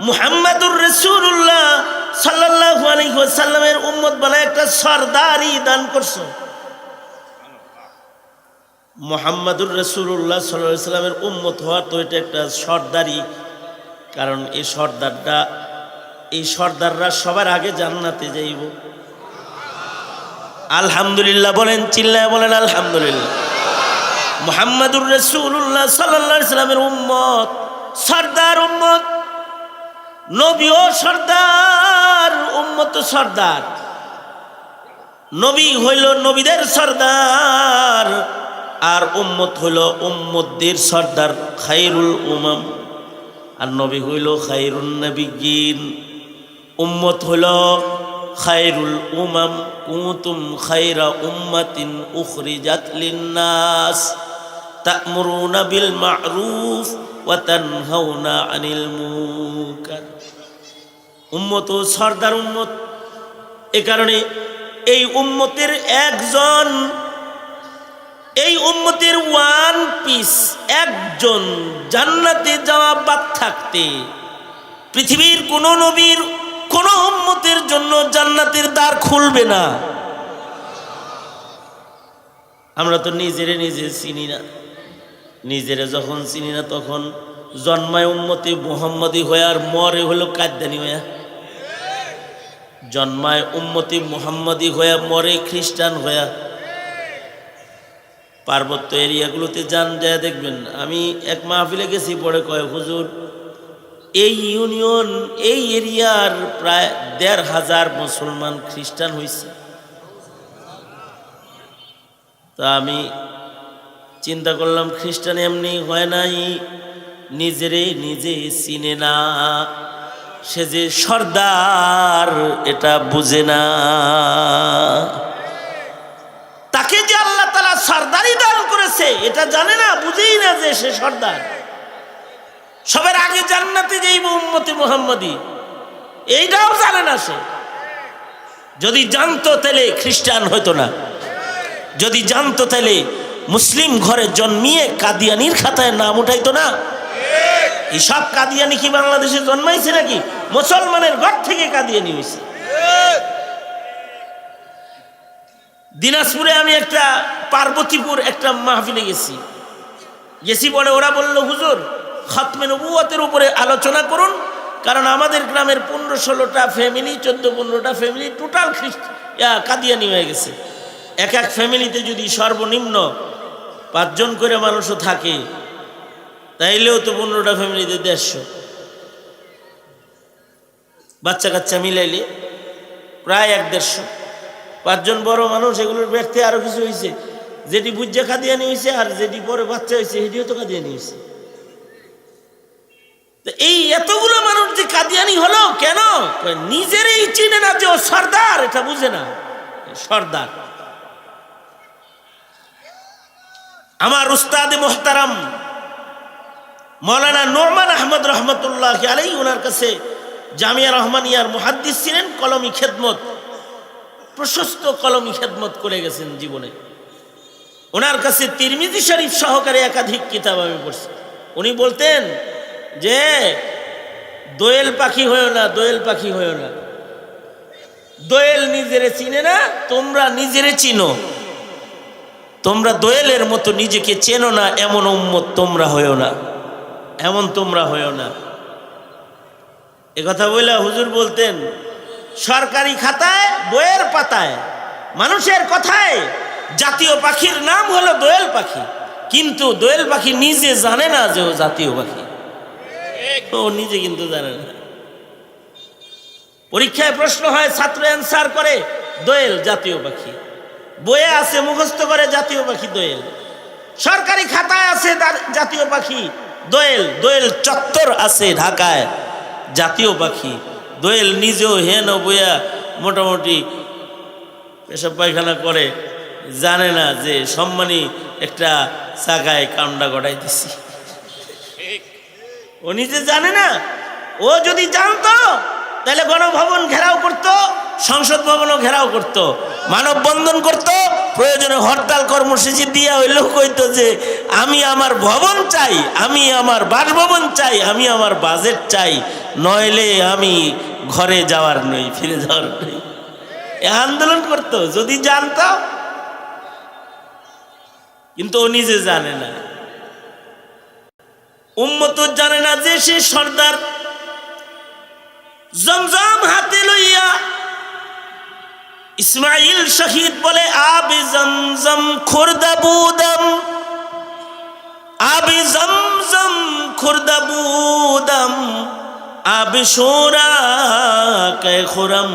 মুহাম্মাদুর রাসূলুল্লাহ সাল্লাল্লাহু আলাইহি ওয়াসাল্লামের উম্মত বানায় একটা সরদারি দান করছো। মুহাম্মাদুর রাসূলুল্লাহ সাল্লাল্লাহু আলাইহি ওয়াসাল্লামের উম্মত হওয়া তো এটা একটা সরদারি, কারণ এই সর্দাররা সবার আগে জান্নাতে যাইব। আলহামদুলিল্লাহ বলেন, চিল্লায় বলেন আলহামদুলিল্লাহ। মুহাম্মাদুর রাসূলুল্লাহ সাল্লাল্লাহু আলাইহি ওয়াসাল্লামের উম্মত সর্দার উম্মত, নবীও সর্দার, উম্মত সর্দার। নবী হইল নবীদের সর্দার, আর উম্মত হইল উম্মতদের সর্দার, খায়রুল উমাম। আর নবী হইল খায়রুন নবিয়্যিন, উম্মত হইল খায়রুল উমাম। কুনতুম খায়রা উম্মাতিন উখরিজাত লিন্নাস তা'মুরুনা বিল মা'রুফ ওয়া তানহাউনা আনিল মুনকার। উম্মত ও সর্দার উম্মত। এ কারণে এই উম্মতের একজন, এই উম্মতের ওয়ান পিস, একজন জান্নাতে যাওয়া বাদ থাকতে পৃথিবীর কোন নবীর কোন উম্মতের জন্য জান্নাতের দ্বার খুলবে না। আমরা তো নিজেরে নিজে চিনি না। নিজেরে যখন চিনি না তখন জন্মায় উম্মতে মুহাম্মদী হয়ে আর মরে হলো কাদ্দানি হয়ে। জন্মায় উম্মতি মুহাম্মদী হয়ে মরে খ্রিস্টান হয়ে। পার্বত্য এরিয়াগুলোতে যান, যায় দেখবেন। আমি এক মাহফিলে গেছি, পরে কয় হুজুর এই ইউনিয়ন, এই এরিয়ার প্রায় ১৫০০ মুসলমান খ্রিস্টান হয়েছে। তা আমি চিন্তা করলাম খ্রিস্টান এমনি হয় নাই, নিজেরে নিজে চিনে না, সে যে সর্দার এটা বুঝে না। তাকে যে আল্লাহ তাআলা সর্দারি দান করেছে এটা জানে না, বুঝেই না যে সে সর্দার। সবার আগে জান্নাতে যাইব উম্মতে মুহাম্মদী, এইটাও জানে না সে। যদি জানতো তাহলে খ্রিস্টান হইতো না। যদি জানতো তাহলে মুসলিম ঘরে জন্মিয়ে কাদিয়ানির খাতায় নাম উঠাইতো না। এই সব কাদিয়ানি কি বাংলাদেশে জন্মাইছে নাকি? মুসলমানের ঘর থেকে কাদিয়ানি হয়েছে। দিনাজপুরে আমি একটা পার্বতীপুর একটা মাহফিলে গেছি পরে ওরা বলল হুজুর খতমে নবুয়তের উপরে আলোচনা করুন, কারণ আমাদের গ্রামের ১৫-১৬টা ফ্যামিলি, ১৪-১৫টা ফ্যামিলি টোটাল কাদিয়ানি হয়ে গেছে। এক এক ফ্যামিলিতে যদি সর্বনিম্ন ৫ জন করে মানুষও থাকে তাইলেও তো ১৫টা ফ্যামিলিতে ১৫০ বাচ্চা কাচ্চা মিলাইলে প্রায় ১-১৫০। ৫ জন বড় মানুষ, এগুলোর ব্যর্থে আরো কিছু হয়েছে। যেটি বুঝে কাদিয়ানি হয়েছে আর যেটি পরে বাচ্চা হয়েছে সেটিও তো কাদিয়ানি হয়েছে। এই এতগুলো মানুষ যে কাদিয়ানি হলো কেন? নিজেরই চিনে না যে ও সর্দার, এটা বুঝে না সর্দার। আমার উস্তাদে মুহতারাম মাওলানা নোমান আহমদ রহমতুল্লাহ আলাইহি, ওনার কাছে জামিয়া রহমানিয়ার মুহাদ্দিস ছিলেন। কলমি খেদমত, প্রশস্ত কলমি খেদমত করে গেছেন জীবনে। ওনার কাছে তিরমিজি শরীফ সহকারে একাধিক কিতাব আমি পড়ছি। উনি বলতেন যে দোয়েল পাখি হয়েও না, দোয়েল পাখি হয়েও না। দোয়েল নিজেরে চিনে না, তোমরা নিজেরে চিনো। তোমরা দোয়েলের মতো নিজেকে চেনো না, এমন উম্মত তোমরা হয়েও না, এমন তোমরা হয়েও না। একথা বলে হুজুর বলতেন সরকারি খাতায়, বইয়ের পাতায়, মানুষের কথায় জাতীয় পাখির নাম হলো দোয়েল পাখি, কিন্তু দোয়েল পাখি নিজে জানে না যে ও জাতীয় পাখি। ও নিজে কিন্তু জানে না। পরীক্ষায় প্রশ্ন হয়, ছাত্র অ্যান্সার করে দোয়েল জাতীয় পাখি, বইয়ে আছে মুখস্থ করে জাতীয় পাখি দোয়েল, সরকারি খাতায় আছে জাতীয় পাখি দোয়েল, দোয়েল চত্বর আছে ঢাকায় জাতীয় পাখি। দোয়েল নিজেও হেন বইয়া মোটামুটি পেশাব পায়খানা করে, জানে না যে সম্মানী একটা চাকায় কামড়া গড়াই দিছি। ও নিজে জানে না। ও যদি জানতো তাহলে গণভবন ঘেরাও করত, সংসদ ভবনও ঘেরাও করত, মানববন্ধন করত, প্রয়োজনে হরতাল কর্মসূচি দিয়া হইলেও কইতো যে আমি আমার ভবন চাই, আমি আমার বাসভবন চাই, আমি আমার বাজেট চাই, নইলে আমি ঘরে যাওয়ার নই, ফিরে যাওয়ার নই। এ আন্দোলন করত যদি জানতো। কিন্তু ও নিজে জানে না, উম্মত জানে না যে সে সর্দার। জমজম হাতে লইয়া ইসমাইল শহীদ বলে আবে জমজম খুরদাবুদম, আবে জমজম খুরদাবুদম আবশোরা কে খুরম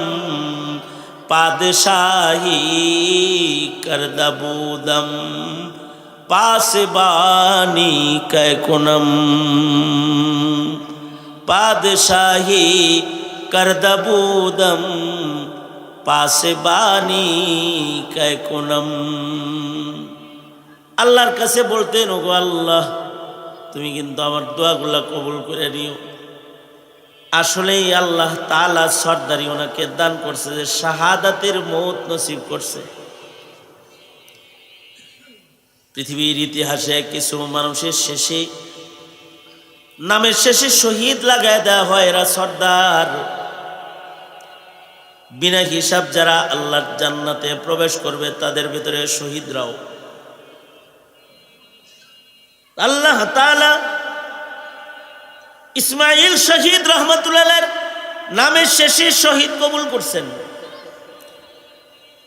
পাদশাহী করদাবুদম পাসবানি কে কুনম পাদশাহী করদাবুদম পাসবানি কে কুনম। আল্লাহর কাছে বলতেন, ওগো আল্লাহ, তুমি কিন্তু আমার দোয়াগুলা কবুল করে নিও। আসলেই আল্লাহ তাআলা সরদারি ওনাকে দান করছে, যে শাহাদাতের মৌত নসিব করছে। পৃথিবীর ইতিহাসে কিছু মানুষের শেষে নামের শেষে শহীদ লাগায় দেওয়া হয়, এরা সর্দার। বিনা হিসাব যারা আল্লাহর জান্নাতে প্রবেশ করবে তাদের ভিতরে শহীদরাও। আল্লাহ তাআলা ইসমাইল শহীদ রহমতুল্লাহ নামের শেষে শহীদ কবুল করছেন।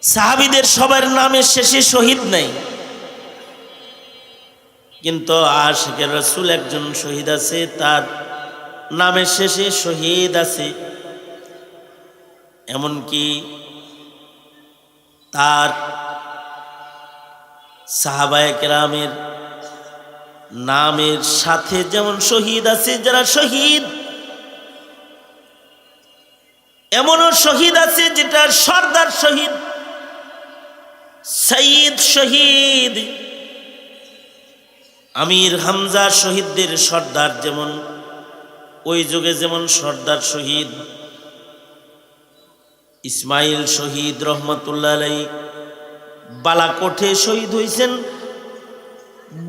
সাহাবীদের সবার নামের শেষে শহীদ নাই, কিন্তু আশিকের রাসূল একজন শহীদ আছে, তার নামের শেষে শহীদ আছে। এমনকি তার সাহাবায়ে কেরামের নামের সাথে যেমন শহীদ আছে যারা শহীদ, এমনও শহীদ আছে যেটা সর্দার শহীদ, সঈদ শহীদ। আমির হামজা শহীদদের সর্দার, যেমন ওই যুগে যেমন সর্দার শহীদ, ইসমাইল শহীদ রহমতুল্লাহ আলাইহি বালাকোটে শহীদ হয়েছেন।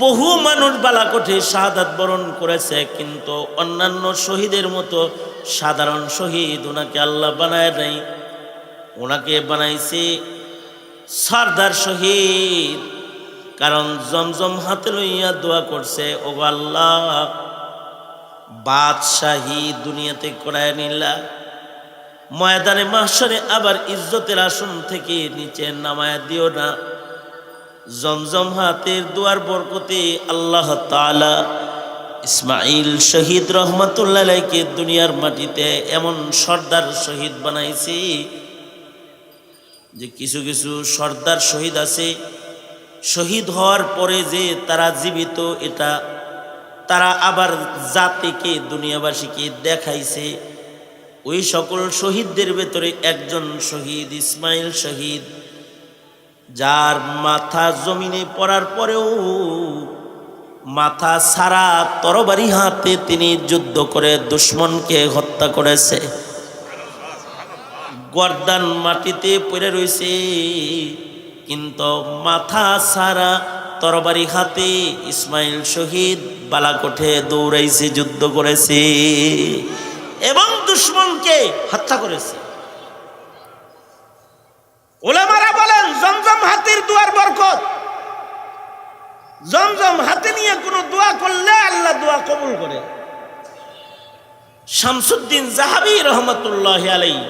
বহু মানুষ বালাকোটে শাহাদাত বরণ করেছে, কিন্তু অন্যান্য শহীদের মতো সাধারণ শহীদ ওনাকে আল্লাহ বানায় নাই, ওনাকে বানাইছে সর্দার শহীদ। কারণ জমজম হাতে লইয়া দোয়া করছে, ও আল্লাহ, বাদশাহী দুনিয়াতে করায় নিলা, ময়দানে মাহশরে আবার ইজ্জতের আসন থেকে নিচে নামায়া দিও না। জমজম হাতের দোয়ার বরকতে আল্লাহ তাআলা ইসমাইল শহীদ রহমতুল্লাহ আলাইহিকে দুনিয়ার মাটিতে এমন সর্দার শহীদ বানাইছে যে কিছু কিছু সর্দার শহীদ আছে, শহীদ হওয়ার পরে যে তারা জীবিত, এটা তারা আবার জাতিকে দুনিয়াবাসীকে দেখাইছে। ওই সকল শহীদদের ভেতরে একজন শহীদ ইসমাইল শহীদ, যার মাথা জমিনে পড়ার পরেও মাথা সারা তরবারি হাতে তিনি যুদ্ধ করে দুশমনকে হত্যা করেছে। গর্দান মাটিতে পড়ে রয়েছে, কিন্তু মাথা সারা তরবারি হাতে ইসমাইল শহীদ বালাকোটে দৌড়াইছে, যুদ্ধ করেছে এবং দুশমনকে হত্যা করেছে। উলামারা বলেন, জমজম হাতের দোয়ার বরকত, জমজম হাতে নিয়ে কোনো দোয়া করলে আল্লাহ দোয়া কবুল করে। শামসুদ্দিন জাহাবী রহমতুল্লাহ আলাইহি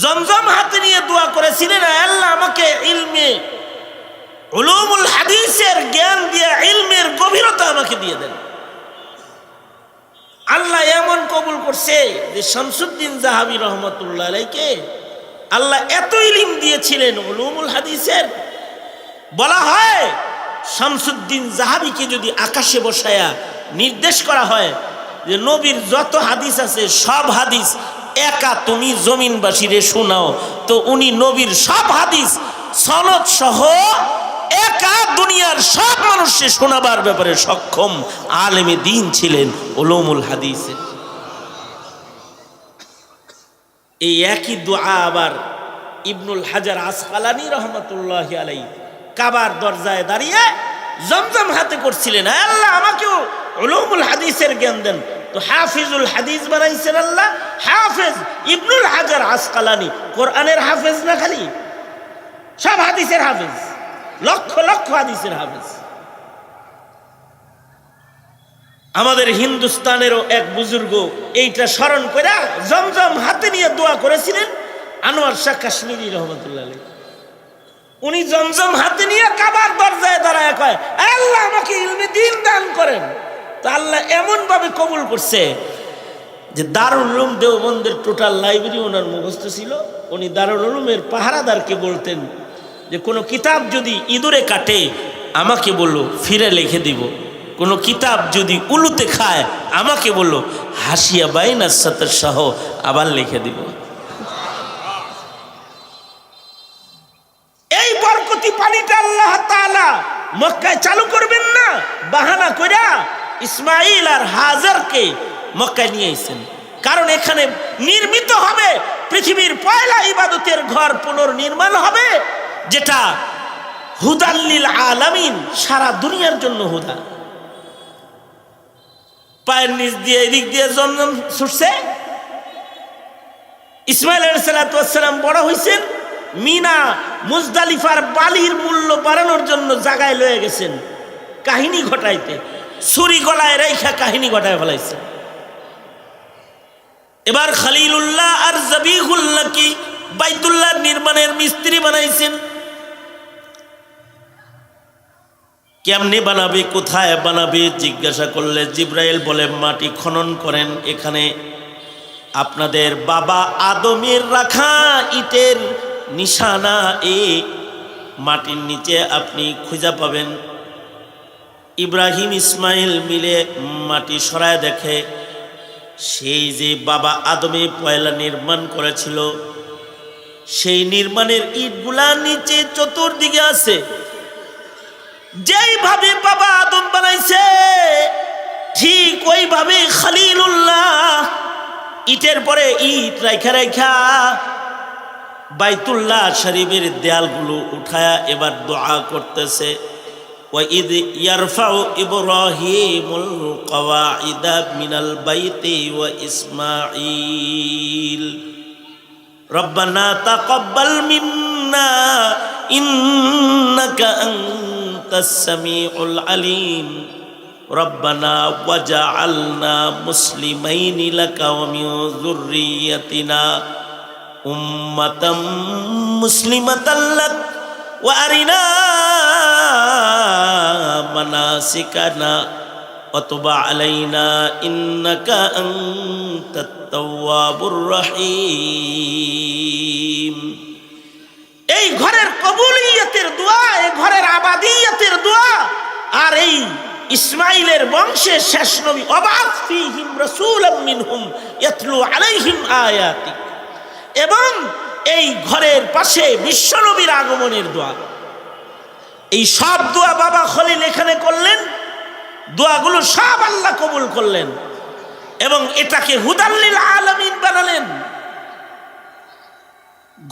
জমজম হাতে নিয়ে দোয়া করেছিলেন, আল্লাহ আমাকে ইলমে উলুমুল হাদিসের জ্ঞান দিয়ে ইলমের গভীরতা আমাকে দিয়ে দেন। আল্লাহ এমন কবুল করছে যে শামসুদ্দিন জাহাবী রহমতুল্লাহ আলাইহিকে আল্লাহ এত ইলম দিয়েছিলেন উলুমুল হাদিসের। বলা হয় শামসুদ্দিন জাহাবীকে যদি আকাশে বসায়া নির্দেশ করা হয় যে নবীর যত হাদিস আছে সব হাদিস একা তুমি জমিনবাসীরে শোনাও, তো উনি নবীর সব হাদিস সনদ সহ একা দুনিয়ার সব মানুষকে শোনাবার ব্যাপারে সক্ষম আলেমে দ্বীন ছিলেন উলুমুল হাদিসের। এই একই দোয়া আবার ইবনুল হাজার আসকালানী রহমতুল্লাহি আলাইহি কাবার দরজায় দাঁড়িয়ে জমজম হাতে করছিলেন, আল্লাহ আমাকেও উলুমুল হাদিসের জ্ঞান দেন। তো হাফিজুল হাদিস বানাইছেন আল্লাহ, হাফেজ ইবনুল হাজার আসকালানী। কোরআনের হাফেজ না খালি, সব হাদিসের হাফেজ, লক্ষ লক্ষ হাদিসের হাফেজ। আমাদের হিন্দুস্তানেরও এক বুজুর্গ এইটা স্মরণ করে জমজম হাতে নিয়ে দোয়া করেছিলেন, আনোয়ার শাহ কাশ্মীরি রহমতুল্লাহ আলাইহি। উনি জমজম হাতে নিয়ে কাবার দরজায় দাঁড়ায় কয়, আল্লাহ আমাকে ইলমে দ্বীন দান করেন। তো আল্লাহ এমনভাবে কবুল করছে যে দারুল উলুম দেওবন্দের টোটাল লাইব্রেরি ওনার মুখস্থ ছিল। উনি দারুল উলুমের পাহারাদারকে বলতেন যে কোনো কিতাব যদি ইঁদুরে কাটে আমাকে বললো, ফিরে লিখে দিব। কোনো কিতাব যদি উলুতে খায় আমাকে বললো, হাসিয়া বাইনাস সাতর সহ আবার লিখে দিব। এই বরকতি পানিটা আল্লাহ তাআলা মক্কায় চালু করবেন না বাহানা কইরা ইসমাইল আর হাজারকে মক্কায় নিয়ে এসেছেন। কারণ এখানে নির্মিত হবে পৃথিবীর পয়লা ইবাদতের ঘর পুনর্নির্মাণ হবে, যেটা হুদাল্লিল আলামিন, সারা দুনিয়ার জন্য হুদা। পায়ের নিচ দিয়ে এদিক দিয়ে জমজম ছুটছে। ইসমাইল আলাইহিস সালাম বড় হয়েছেন, মিনা মুজদালিফার বালির মূল্য বাড়ানোর জন্য জায়গায় লয়ে গেছেন কাহিনী ঘটাইতে, ছুরি গলায় রেখা কাহিনী ঘটায় ফেলাইছে। এবার খলিলুল্লাহ আর জবিহুল্লাহকে বাইতুল্লাহ নির্মাণের মিস্ত্রি বানাইছেন। কেমনে বানাবে, কোথায় বানাবে জিজ্ঞাসা করলে জিব্রাইল বলে মাটি খনন করেন, এখানে আপনাদের বাবা আদমের রাখা ইটের নিশানা এ মাটির নিচে আপনি খুঁজে পাবেন। ইব্রাহিম ইসমাইল মিলে মাটি সরায় দেখে সেই যে বাবা আদমে পয়লা নির্মাণ করেছিল সেই নির্মাণের ইটগুলা নিচে চতুর্দিকে আছে। যেইভাবে বাবা আদম বানাইছে ঠিক ওইভাবে খলিলুল্লাহ ইটের পরে ইট রাইখা রাইখা বাইতুল্লাহ শরীফের দেয়ালগুলো উঠায়া এবার দোয়া করতেছে। وَإِذْ يَرْفَعُ إِبْرَاهِيمُ الْقَوَاعِدَ مِنَ الْبَيْتِ وَإِسْمَاعِيلُ رَبَّنَا تَقَبَّلْ مِنَّا إِنَّكَ أَنْتَ السَّمِيعُ الْعَلِيمُ رَبَّنَا وَجَعَلْنَا مُسْلِمَيْنِ لَكَ وَمِنْ ذُرِّيَّتِنَا أُمَّةً مُسْلِمَةً لَكَ وَأَرِنَا مناسكنا وتب علينا إنك أنت التواب الرحيم। এই ঘরের কবুলিয়তের দোয়া, এই ঘরের আবাদিয়তের দোয়া, আর এই ইসমাইলের বংশে শেষ নবী ওয়াবা'আথ ফীহিম রাসূলাম মিনহুম ইয়াতলু আলাইহিম আয়াতিক, এবং এই ঘরের পাশে বিশ্বনবীর আগমনের দোয়া। এই সব দোয়া বাবা খলিল এখানে করলেন, দোয়াগুলো সব আল্লাহ কবুল করলেন এবং এটাকে হুদাল্লিল আলামিন বানালেন।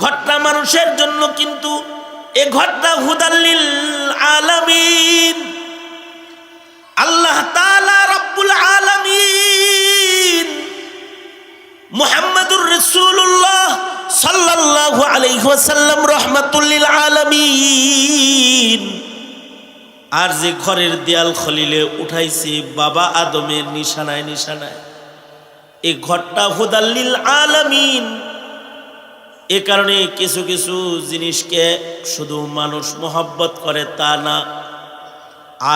ঘরটা মানুষের জন্য, কিন্তু এ ঘরটা হুদাল্লিল আলামিন। আল্লাহ তাআলা রব্বুল আলামিন মুহাম্মাদুর রাসূলুল্লাহ সাল্লাল্লাহু আলাইহি ওয়াসাল্লাম রাহমাতুল লিল আলামিন। আর যে ঘরের দেয়াল খলিলে উঠাইছে বাবা আদমের নিশানায় নিশানায়, এই ঘরটা হুদাল্লিল আলামিন। এ কারণে কিছু কিছু জিনিসকে শুধু মানুষ মহব্বত করে তা না,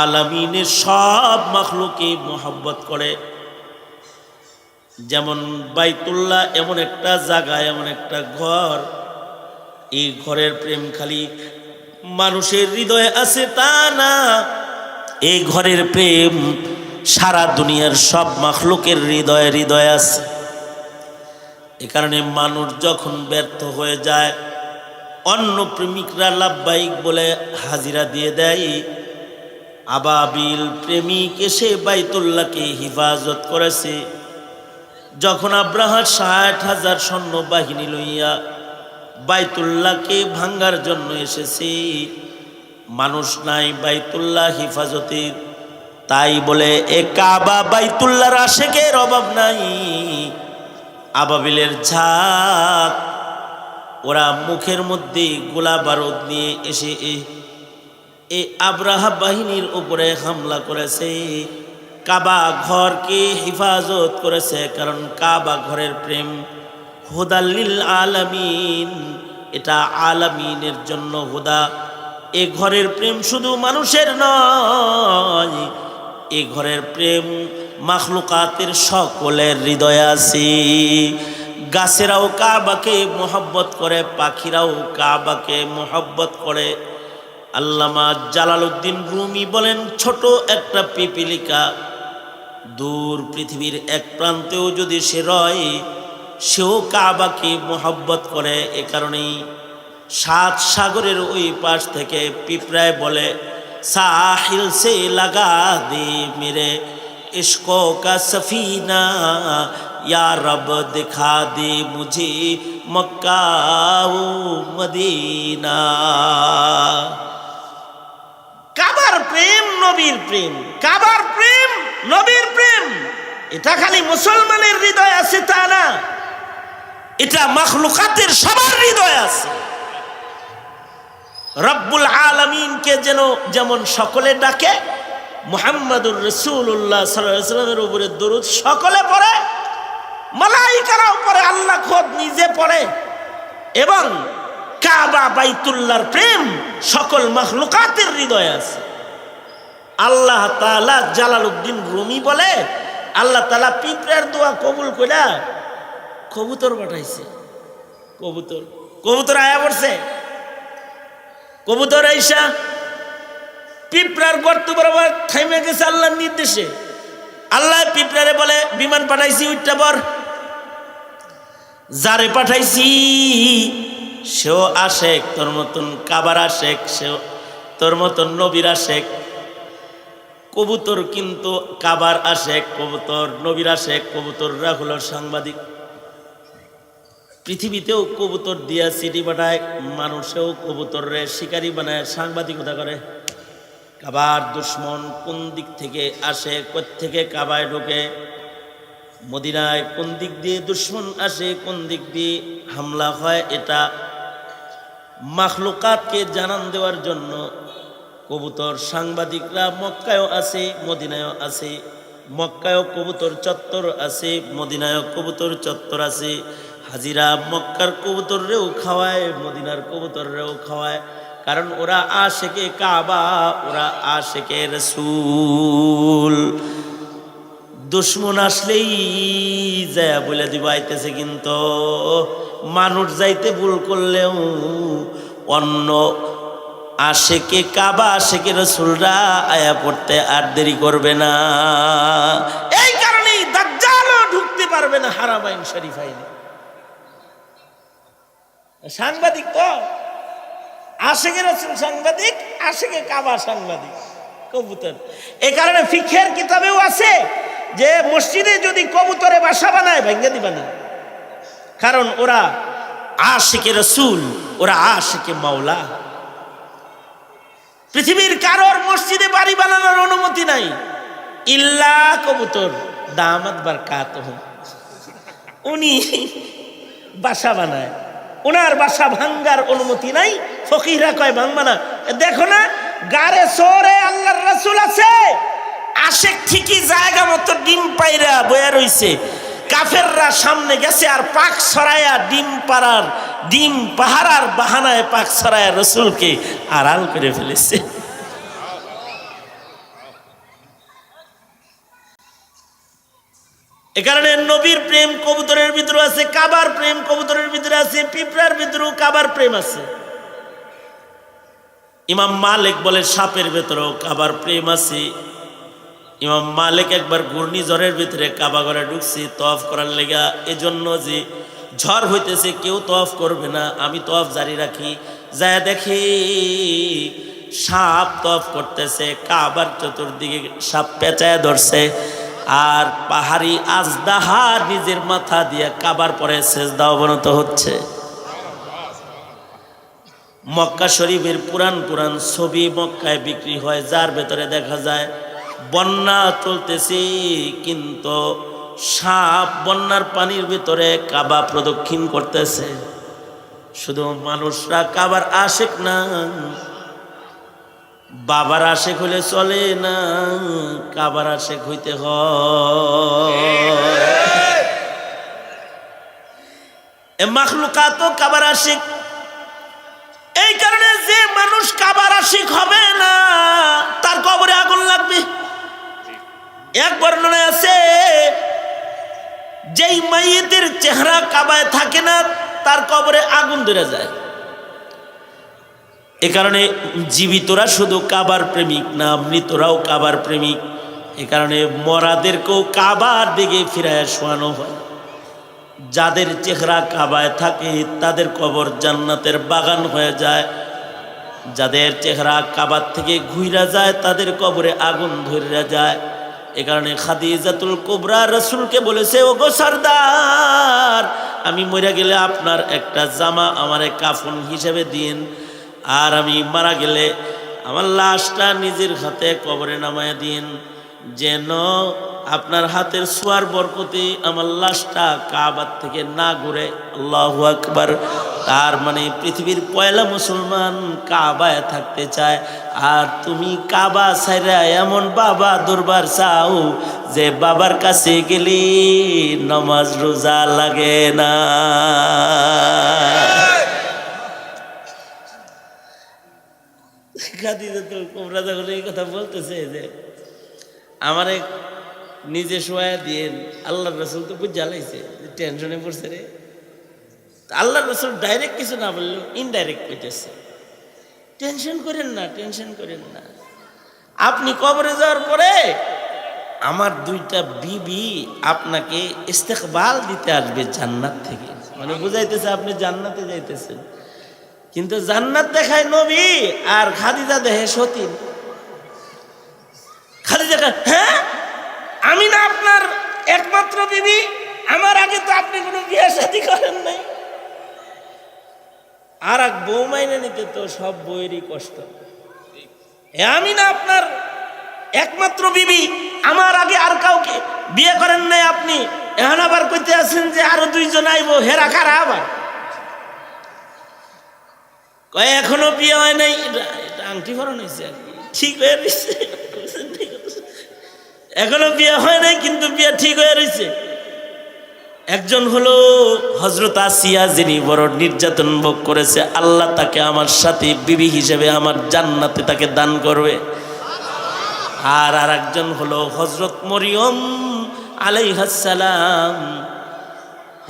আলামিনের সব মাখলুকই মহব্বত করে। যেমন বাইতুল্লাহ এমন একটা জায়গা, এমন একটা ঘর, এই ঘরের প্রেম খালি মানুষের হৃদয়ে আছে তা না, এই ঘরের প্রেম সারা দুনিয়ার সব মাখলুকের হৃদয়ে হৃদয়ে আছে। এ কারণে মানুষ যখন ব্যর্থ হয়ে যায়, অন্য প্রেমিকরা লাব্বাইক বলে হাজিরা দিয়ে দেয়, আবাবিল প্রেমিক এসে বাইতুল্লাহকে হিফাজত করেছে। যখন আব্রাহা ৬০,০০০ সৈন্যবাহিনী লইয়া বাইতুল্লাহকে ভাঙ্গার জন্য এসেছে, মানুষ নাই বাইতুল্লাহ হিফাজতের, তাই বলে এ কাবা বাইতুল্লাহর আশেকের অভাব নাই। আবাবিলের ঝাঁক, ওরা মুখের মধ্যে গোলা বারুদ নিয়ে এসে এই আব্রাহা বাহিনীর উপরে হামলা করেছে, কাবা ঘরকে হিফাজত করেছে। কারণ কাবা ঘরের প্রেম হুদাল্লিল আলামিন, এটা আলামিনের জন্য হুদা। এ ঘরের প্রেম শুধু মানুষের নয়, এই ঘরের প্রেম মাখলুকাতের সকলের হৃদয়ে আছে। গাছেরাও কাবাকে মোহব্বত করে, পাখিরাও কাবাকে মোহব্বত করে। আল্লামা জালালউদ্দিন রুমি বলেন, ছোট একটা পিপিলিকা দূর পৃথিবীর এক প্রান্তেও যদি সে রয়, সেও কাবাকে মোহব্বত করে। এ কারণেই 7 সাগরের ওই পাশ থেকে পিঁপড়ায় বলে, সাহিল সে লাগা দে মেরে ইশকো কা সফিনা, ইয়া রব দিখা দে মুঝে মক্কা ও মদিনা। কাবার প্রেম নবীর প্রেম, কাবার প্রেম নবীর প্রেম, এটা খালি মুসলমানের হৃদয় আছে তা না, এটা মাখলুকাতের সবার হৃদয় আছে। রব্বুল আলামিনকে যেমন সকলে ডাকে, মুহাম্মাদুর রাসূলুল্লাহ সাল্লাল্লাহু আলাইহি ওয়াসাল্লামের উপরে দরুদ সকলে পড়ে, মালায়েকারাও পড়ে, আল্লাহ খোদ নিজে পড়ে। এবং কাবা বাইতুল্লাহর প্রেম সকল মাখলুকাতের হৃদয়ে আছে। আল্লাহ তাআলা জালালউদ্দিন রুমি বলে, আল্লাহ তাআলা পিঁপড়ার দোয়া কবুল কইরা কবুতর পাঠাইছে। কবুতর আয়া পড়ছে। কবুতর আইসা পিঁপড়ার গর্ত বরাবর থাইমে গেছে আল্লাহর নির্দেশে। আল্লাহ পিঁপড়ারে বলে, বিমান পাঠাইছি, উঠটা পর। যারে পাঠাইছি সেও আশেক, তোর মতন কাবার আশেক, সেও তোর মতন নবীর আশেক। কবুতর কিন্তু কাবার আশেক, কবুতর নবীর আশেক। কবুতররা হলো সাংবাদিক। পৃথিবীতেও কবুতর দিয়া চিঠি পাঠায়, মানুষেও কবুতররে শিকারি বানায়, সাংবাদিকতা করে। কাবার দুশ্মন কোন দিক থেকে আসে, কোত্থেকে কাবায় ঢোকে, মদিনায় কোন দিক দিয়ে দুশ্মন আসে, কোন দিক দিয়ে হামলা হয়, এটা মাখলুকাতকে জানান দেওয়ার জন্য কবুতর সাংবাদিকরা মক্কায়ও আছে, মদিনায়ও আছে। মক্কায়ও কবুতর চত্বর আছে, মদিনায়ও কবুতর চত্বর আছে। হাজিরা মক্কার কবুতররেও খাওয়ায়, মদিনার কবুতররেও খাওয়ায়। কারণ ওরা আশেকে কাবা, ওরা আশেকে রাসূল। দুশ্মন আসলেই যায় বলে দিব আইতেছে, কিন্তু মানুষ যাইতে ভুল করলেও অন্য আশেকে কাবা, আশেকে রাসূলরা আয়া পড়তে আর দেরি করবে না। এই কারণেই দাজ্জালও ঢুকতে পারবে না হারামাইন শরীফাইনে। সাংবাদিক তো আশেকে রাসূল সাংবাদিক, আশেকে কাবা সাংবাদিক, কবুতর। এ কারণে ফিকহের কিতাবেও আছে যে মসজিদে যদি কবুতরে বাসা বানায় ভেঙে দিবা না, কারণ ওরা আশেকে রাসূল, ওরা আশেকে মাওলা। পৃথিবীর কারোর মসজিদে বাড়ি বানানোর অনুমতি নাই, ইল্লা কবুতর দামাত বারকাতুহু, উনি বাসা বানায়, ওনার বাসা ভাঙ্গার অনুমতি নাই। ফকিহরা কয় ভাঙবা না। দেখো না, গারে সোরে আল্লাহর রাসূল আছে, আশেক ঠিকই জায়গা মতো ডিম পাইরা বয়া রইছে। কাফেররা সামনে গেছে আর পাক ছড়ায়া ডিম পাহারার বাহানায় পাক ছড়ায়া রাসূলকে আড়াল করে ফেলেছে। এ কারণে নবীর প্রেম কবুতরের ভিতরে আছে, কাবার প্রেম কবুতরের ভিতরে আছে, পিঁপড়ার ভিতরেও কাবার প্রেম আছে। ইমাম মালিক বলে সাপের ভেতরেও কাবার প্রেম আছে। ইমাম মালিক একবার ঘূর্ণিঝড়ের ভিতরে কাবা ঘরে ঢুকছি তওয়াফ করার লেগা, এজন্য যে ঝড় হইতেছে কেউ তওয়াফ করবে না, আমি তওয়াফ জারি রাখি। যায় দেখি সাপ তওয়াফ করতেছে, কাবার চতুর্দিকে সাপ পেঁচায় ধরছে। আর পাহাড়ি আজদাহা নিজের মাথা দিয়ে কাবার পরে সেজদা অবনত হচ্ছে। মক্কা শরীফের পুরান ছবি মক্কায় বিক্রি হয়, যার ভেতরে দেখা যায় বন্যা চলতেছে, কিন্তু সাপ বন্যার পানির ভিতরে কাবা প্রদক্ষিণ করতেছে। শুধু মানুষরা কাবার আশেক না, বাবার আশেক হলে চলে না, কাবার আশেক হইতে হয়। মাখলুকাতও কাবার আশেক। এই কারণে যে মানুষ কাবার আশিক হবে না, তার কবরে আগুন লাগবে। এক বর্ণনায় আছে যেই মাইয়েতের চেহারা কাবায় থাকে না তার কবরে আগুন ধরে যায়। এ কারণে জীবিতরা শুধু কাবার প্রেমিক না, মৃতরাও কাবার প্রেমিক। এ কারণে মরাদেরকেও কাবার দিকে ফিরায় শোয়ানো হয়। যাদের চেহারা কাবায় থাকে তাদের কবর জান্নাতের বাগান হয়ে যায়, যাদের চেহারা কাবার থেকে ঘুইরা যায় তাদের কবরে আগুন ধরে যায়। এ কারণে খাদিজাতুল কুবরা রাসূলকে বলেছে, ওগো সরদার, আমি মরে গেলে আপনার একটা জামা আমারে কাফন হিসেবে দিন, আর আমি মারা গেলে আমার লাশটা নিজের হাতে কবরে নামায় দিন, যেন আপনার হাতের ছোঁয়ার বরকতে আমার লাশটা কাবার থেকে না ঘুরে। আল্লাহু আকবার। তার মানে পৃথিবীর পয়লা মুসলমান কাবায় থাকতে চায়, আর তুমি কাবা ছাইরা এমন বাবা দরবার চাও যে বাবার কাছে গেলে নামাজ রোজা লাগে না। খাদিজাতুল কুবরা যখন এই কথা বলতেছে যে আমারে নিজে শোয়া দিয়েন, আল্লাহর রাসূল তো বুঝ জ্বালাইছে, টেনশনে পড়ছে রে। আল্লাহর রাসূল ডাইরেক্ট কিছু না বললেও ইনডাইরেক্ট কইতেছে, টেনশন করেন না, টেনশন করেন না। আপনি কবরে যাওয়ার পরে আমার দুইটা বিবি আপনাকে ইস্তেকবাল দিতে আসবে জান্নাত থেকে। মানে বুঝাইতেছে আপনি জান্নাতে যাইতেছেন, কিন্তু জান্নাত দেখায় নবী আর খাদিজা দেখে সতীন। খাদিজা, হ্যাঁ আমি না আপনার একমাত্র বিবি? আমার আগে তো আপনি কোনো বিয়ে শাদী করেন নাই। আর এক বউ মাইনে নিতে তো সব বউয়েরই কষ্ট। আমি না আপনার একমাত্র বিবি, আমার আগে আর কাউকে বিয়ে করেন নাই আপনি, এখন আবার কইতে আছেন যে আরো দুইজন আইব, হেরা কারা আবার? কয় এখনো বিয়ে হয় নাই, এটা আংটি ফরন হয়েছে আর কি, ঠিক হয়ে রয়েছে, এখনো বিয়ে হয় নাই কিন্তু বিয়ে ঠিক হয়ে রয়েছে। একজন হলো হযরত আসিয়া, যিনি বড় নির্যাতন ভোগ করেছে, আল্লাহ তাকে আমার সাথে বিবি হিসেবে আমার জান্নাতে তাকে দান করবে। আর আরেকজন হলো হযরত মরিয়ম আলাইহিস সালাম,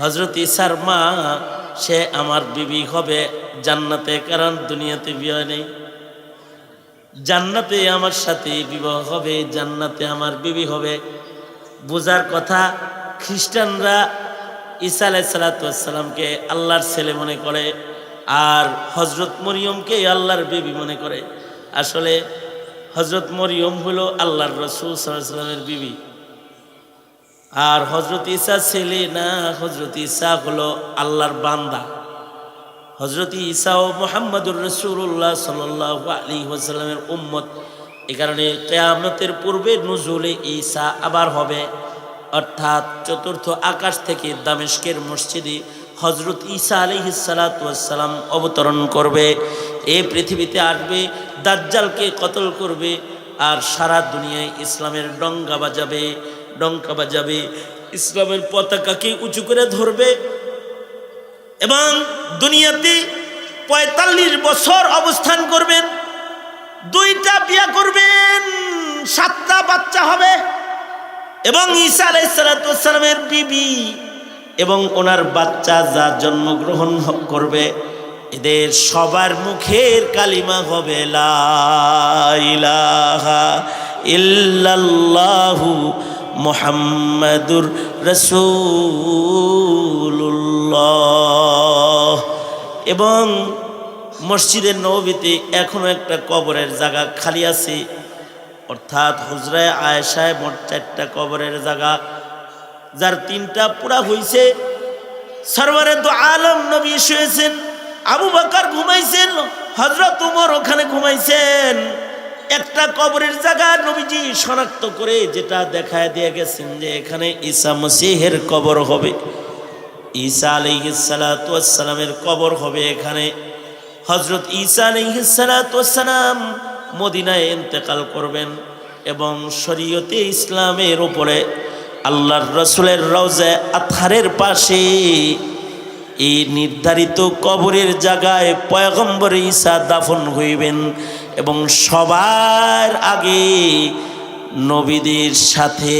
হযরত ঈসার মা, সে আমার বিবি হবে জান্নাতে, কারণ দুনিয়াতে বিয়ে নেই। জান্নাতে আমার সাথে বিবাহ হবে, জান্নাতে আমার বিবি হবে। বোঝার কথা, খ্রিস্টানরা ঈসা আলাইহিস সালামকে আল্লাহর ছেলে মনে করে, আর হযরত মরিয়মকে আল্লাহর বিবি মনে করে। আসলে হযরত মরিয়ম হলো আল্লাহর রাসূল সাল্লাল্লাহু আলাইহি ওয়াসাল্লামের বিবি, আর হযরত ঈসা ছেলে না, হযরত ঈসা হলো আল্লাহর বান্দা। হযরত ঈসা ও মুহাম্মদুর রাসূলুল্লাহ সাল্লাল্লাহু আলাইহি ওয়াসাল্লামের উম্মত। এই কারণে কিয়ামতের পূর্বে নুজুলে ঈসা আবার হবে, অর্থাৎ চতুর্থ আকাশ থেকে দামেস্কের মসজিদে হযরত ঈসা আলাইহিস সালাতু ওয়াস সালাম অবতরণ করবে, এই পৃথিবীতে আসবে, দাজ্জালকে কতল করবে, আর সারা দুনিয়ায় ইসলামের ডঙ্কা বাজাবে, ইসলামের পতাকাকে উঁচু করে ধরবে, এবং দুনিয়াতে ৪৫ বছর অবস্থান করবেন, 2টা বিয়ে করবেন, 7টা বাচ্চা হবে, এবং ঈসা আলাইহিস সালাতু ওয়াস সালামের বিবি এবং ওনার বাচ্চা যা জন্মগ্রহণ করবে, এদের সবার মুখের কালিমা হবে লা ইলাহা ইল্লাল্লাহু মুহাম্মাদুর রাসূলুল্লাহ। এবং মসজিদে নববীতে এখনো একটা কবরের জায়গা খালি আছে, অর্থাৎ হুজরায়ে আয়েশায় মোট 4টা কবরের জায়গা, যার 3টা পুরা হইছে। সরওয়ারে দু আলম নবী শুয়েছেন, আবু বকর ঘুমাইছেন, হযরত উমর ওখানে ঘুমাইছেন। একটা কবরের জায়গা নবীজি শনাক্ত করে যেটা দেখায় দিয়ে গেছেন যে এখানে ঈসা মসিহের কবর হবে, ঈসা আলাইহিস সালাতু ওয়াস সালামের কবর হবে এখানে। হযরত ঈসা আলাইহিস সালাতু ওয়াস সালাম মদিনায় ইন্তেকাল করবেন, এবং শরীয়তে ইসলামের উপরে আল্লাহর রাসূলের রওজা আতহারের পাশে এই নির্ধারিত কবরের জায়গায় পয়গম্বর ঈসা দাফন হইবেন, এবং সবার আগে নবীদের সাথে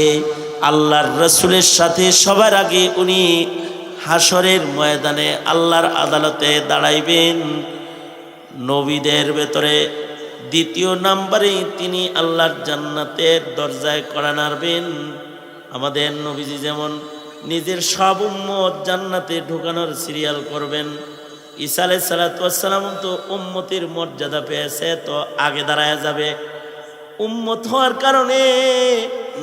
আল্লাহর রসুলের সাথে সবার আগে উনি হাসরের ময়দানে আল্লাহর আদালতে দাঁড়াইবেন। নবীদের ভেতরে দ্বিতীয় নাম্বারে তিনি আল্লাহর জান্নাতের দরজায় কড়া নাড়বেন। আমাদের নবীজি যেমন নিজের সব উম্মত জান্নাতে ঢোকানোর সিরিয়াল করবেন, ঈসা আলাইহিস সালাতু ওয়াস সালাম তো উম্মতের মর্যাদা পেয়েছে, তো আগে দাঁড়ায় যাবে। উম্মত হওয়ার কারণে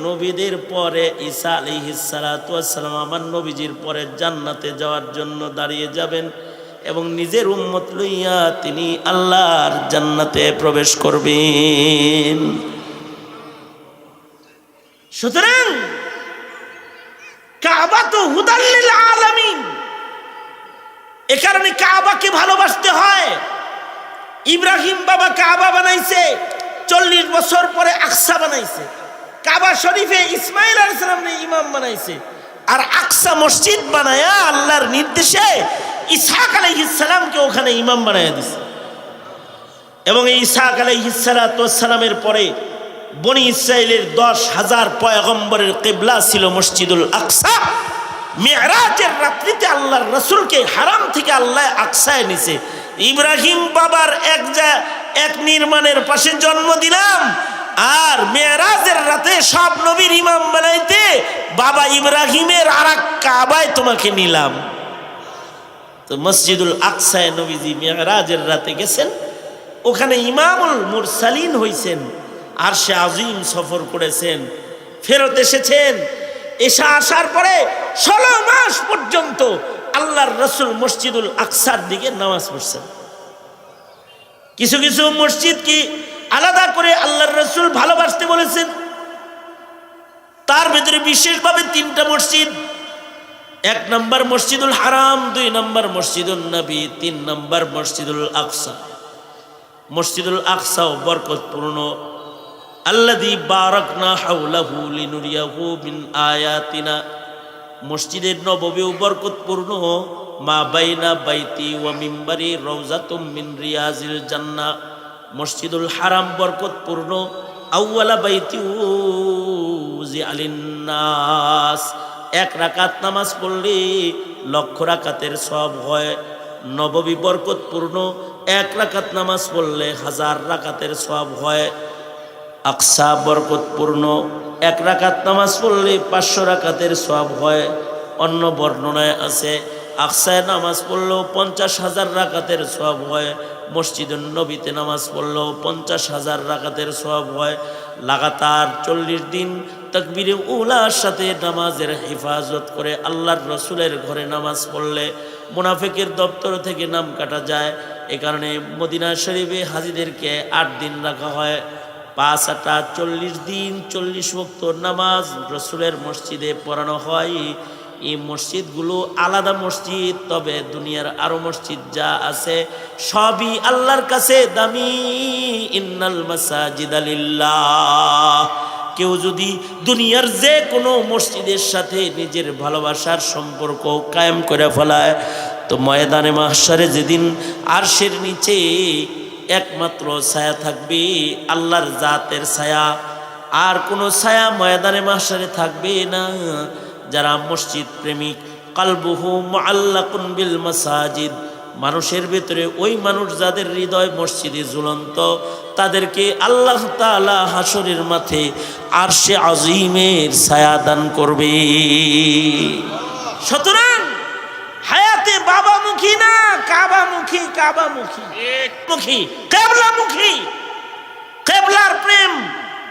নবীদের পরে ঈসা আলাইহিস সালাতু ওয়াস সালাম আমার নবীজির পরে জান্নাতে যাওয়ার জন্য দাঁড়িয়ে যাবেন এবং নিজের উম্মত লইয়া তিনি আল্লাহর জান্নাতে প্রবেশ করবেন। সুতরাং কাবা তো হুদাল লিল আলামিন, এ কারণে কাবাকে ভালোবাসতে হয়। ইব্রাহিম বাবা কাবা বানাইছে, 40 বছর পরে আকসা বানাইছে। কাবা শরীফে ইসমাইল আলাইহিস সালাম ইমাম বানাইছে, আর আকসা মসজিদ বানায়া আল্লাহর নির্দেশে ইসহাক আলাইহিস সালামকে ওখানে ইমাম বানায়া দিছে। এবং এই ইসহাক আলাইহিস সালামের পরে বনি ইসরাইলের 10,000 পয়গম্বরের কিবলা ছিল মসজিদুল আকসা। মিরাজের রাত্রিতে আল্লাহর রাসূলকে হারাম থেকে আল্লাহ আকসায় নিছে। ইব্রাহিম বাবার এক নির্মাণের পাশে জন্ম দিলাম, আর মেরাজের রাতে সব নবীর ইমাম বানাইতে বাবা ইব্রাহিমের আরেক কাবায় তোমাকে নিলাম। তো মসজিদুল আকসায় নবীজি মেরাজের রাতে গেছেন, ওখানে ইমামুল মুরসালিন হইছেন, আরশে আজিম সফর করেছেন, ফেরত এসেছেন। এসা আসার পরে 16 মাস পর্যন্ত আল্লাহর রাসূল মসজিদুল আকসার দিকে নামাজ পড়ছেন। কিছু কিছু মসজিদ কি আলাদা করে আল্লাহর রাসূল ভালোবাসতে বলেছেন, তার ভিতরে বিশেষভাবে 3টা মসজিদ। 1 নম্বর মসজিদুল হারাম, 2 নম্বর মসজিদুল নবী, 3 নম্বর মসজিদুল আকসা। মসজিদুল আকসাও বরকতপূর্ণ। আল্লাযী বারাকনা হাওলাহু লিনুরিয়াহু মিন আয়াতিনা। মসজিদের নববীও বরকতপূর্ণ। মা বাইনা বাইতি ওয়া মিম্বারি রাউযাতুম মিন রিয়াজিল জান্নাহ। মসজিদুল হারাম বরকতপূর্ণ। আউয়ালা বাইতি উযিআলিন নাস। 1 রাকাত নামাজ পড়লে 1,00,000 রাকাতের সওয়াব হয়। নববী বরকতপূর্ণ, 1 রাকাত নামাজ পড়লে 1000 রাকাতের সওয়াব হয়। আকসা বরকতপূর্ণ, 1 রাকাত নামাজ পড়লে 500 রাকাতের সওয়াব হয়। অন্য বর্ণনায় আছে আকসায় নামাজ পড়লেও 50,000 রাকাতের সওয়াব হয়। মসজিদুন নবীতে নামাজ পড়লেও 50,000 রাকাতের সওয়াব হয়। লাগাতার 40 দিন তাকবীরে উলার সাথে নামাজের হেফাজত করে আল্লাহর রসুলের ঘরে নামাজ পড়লে মুনাফিকের দপ্তর থেকে নাম কাটা যায়। এ কারণে মদিনা শরীফে হাজিদেরকে 8 দিন রাখা হয়। 5 8 40 দিন 40 ওয়াক্ত নামাজ রসুলের মসজিদে পড়ানো হয়। এই মসজিদগুলো আলাদা মসজিদ, তবে দুনিয়ার আরো মসজিদ যা আছে সবই আল্লাহর কাছে দামি। ইন্নাল মাসাজিদা লিল্লাহ। কেউ যদি দুনিয়ার যে কোনো মসজিদের সাথে নিজের ভালোবাসার সম্পর্ক কায়েম করে ফেলায়, তো ময়দানে মাহশারে যেদিন আরশের নিচে একমাত্র ছায়া থাকবে আল্লাহর জাতের ছায়া, আর কোনো ছায়া ময়দানে মাহশারে থাকবে না। যারা মসজিদ প্রেমিক, কালবুহু মুআল্লাকুন বিল মাসাজিদ, মানুষের ভিতরে ওই মানুষ যাদের হৃদয় মসজিদে ঝুলন্ত, তাদেরকে আল্লাহ তাআলা হাসরের মাঠে আরশে আজিমের ছায়া দান করবে। সুতরাং হায়াতে বাবামুখী না, কাবামুখী, কাবামুখী মুখী, কিবলামুখী। কিবলার প্রেম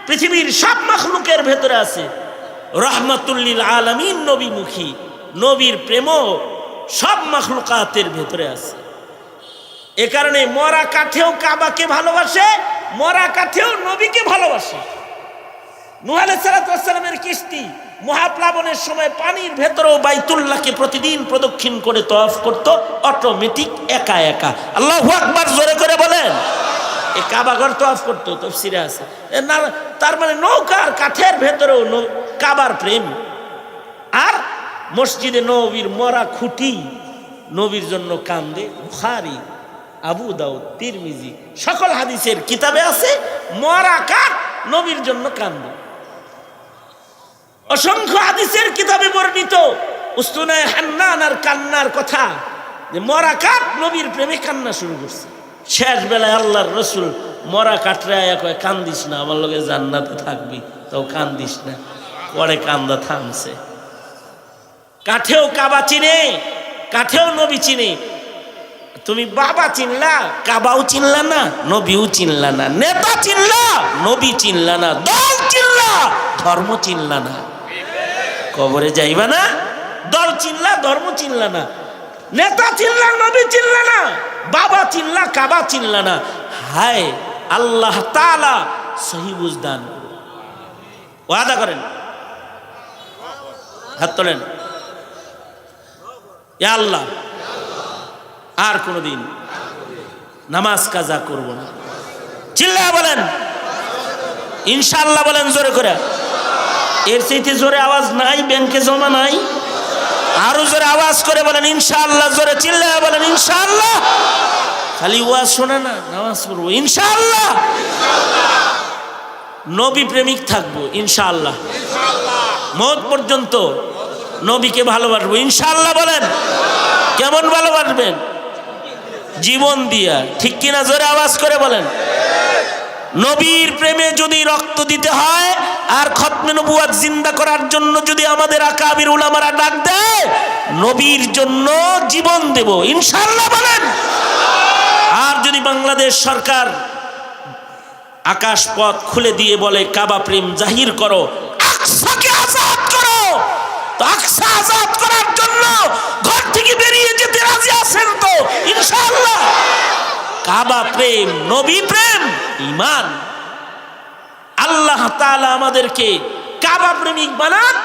পৃথিবীর সব মাখলুকের ভেতরে আছে। রহমাতুল লিল আলামিন নবীমুখী, নবীর প্রেমও সব মাখলুকাতের ভেতরে আছে। এ কারণে মরা কাঠেও কাবাকে ভালোবাসে, মরা কাঠেও নবীকে ভালোবাসে। নূহ আলাইহিস সালামের কিস্তি মহাপ্লাবনের সময় পানির ভেতরেও বাইতুল্লাহকে প্রতিদিন প্রদক্ষিণ করে তওয়াফ করত, অটোমেটিক একা একা। আল্লাহু আকবার জোরে করে বলেন। এই কাবাঘর তওয়াফ করতো, তাফসীরে আছে। তার মানে নৌকার কাঠের ভেতরেও কাবার প্রেম। আর মসজিদে নবীর মরা খুঁটি নবীর জন্য কান্দে। বুখারী, আবু দাউদ, তিরমিজি সকল হাদিসের কিতাবে আছে মরা কাঠ নবীর জন্য কান্দে। অসংখ্য হাদিসের কিতাবে বর্ণিত উস্তুনায়ে হান্নান আর কান্নার কথা, যে মরা কাঠ নবীর প্রেমে কান্না শুরু করছে। শেষ বেলায় আল্লাহর রসুল মরা কাঠরে আয়া কয়, কান্দিস না, আমার লগে জান্নাতে থাকবি, তাও কান্দিস না। পরে কান্দা থামছে। কাঠেও কাবা চিনে, কাঠেও নবী চিনে। তুমি বাবা চিনলা, কাবাও চিনলা না, নবীও চিনলা না, নেতা চিনলা, নবী চিনলা না, দল চিনলা, ধর্ম চিনলা না, কবরে যাইবা না। দল চিনলা, ধর্ম চিনলা না, নেতা চিনলা, নবী চিনলা না, বাবা চিনলা, কাবা চিনলা না। হায় আল্লাহ তাআলা সহি বুঝদান ওয়াদা করেন। হাত তোলেন, ইয়া আল্লাহ আর কোনদিন নামাজ কাজা করব না। চিল্লায়া বলেন ইনশাআল্লাহ, বলেন জোরে করে। এর চাইতে জোরে আওয়াজ নাই, ব্যাংকে জমা নাই। আরো জোরে আওয়াজ করে বলেন ইনশাআল্লাহ, জোরে চিল্লায়া বলেন ইনশাআল্লাহ। খালি ওয়াজ শোনা না, নামাজ পড়বো ইনশাআল্লাহ। নবী প্রেমিক থাকবো ইনশাআল্লাহ, মওত পর্যন্ত নবীকে ভালোবাসবো ইনশাআল্লাহ। বলেন কেমন ভালোবাসবেন? জীবন দিয়া, ঠিক কিনা? জোরে আওয়াজ করে বলেন। নবীর প্রেমে যদি রক্ত দিতে হয় আর খতমে নবুয়ত জিন্দা করার জন্য যদি আমাদের আকাবির উলামারা ডাক দেয়, নবীর জন্য জীবন দেব ইনশাআল্লাহ। বলেন। আর যদি বাংলাদেশ সরকার আকাশ পথ খুলে দিয়ে বলে কাবা প্রেম জাহির করো, আকসাকে আজাদ করো, তো আকসা আজাদ করার জন্য ঘর থেকে বেরিয়ে যেতে রাজি আছেন তো ইনশাআল্লাহ? কাবা প্রেম, নবী প্রেম, ঈমান। আল্লাহ তাআলা আমাদেরকে কাবা প্রেমিক বানান।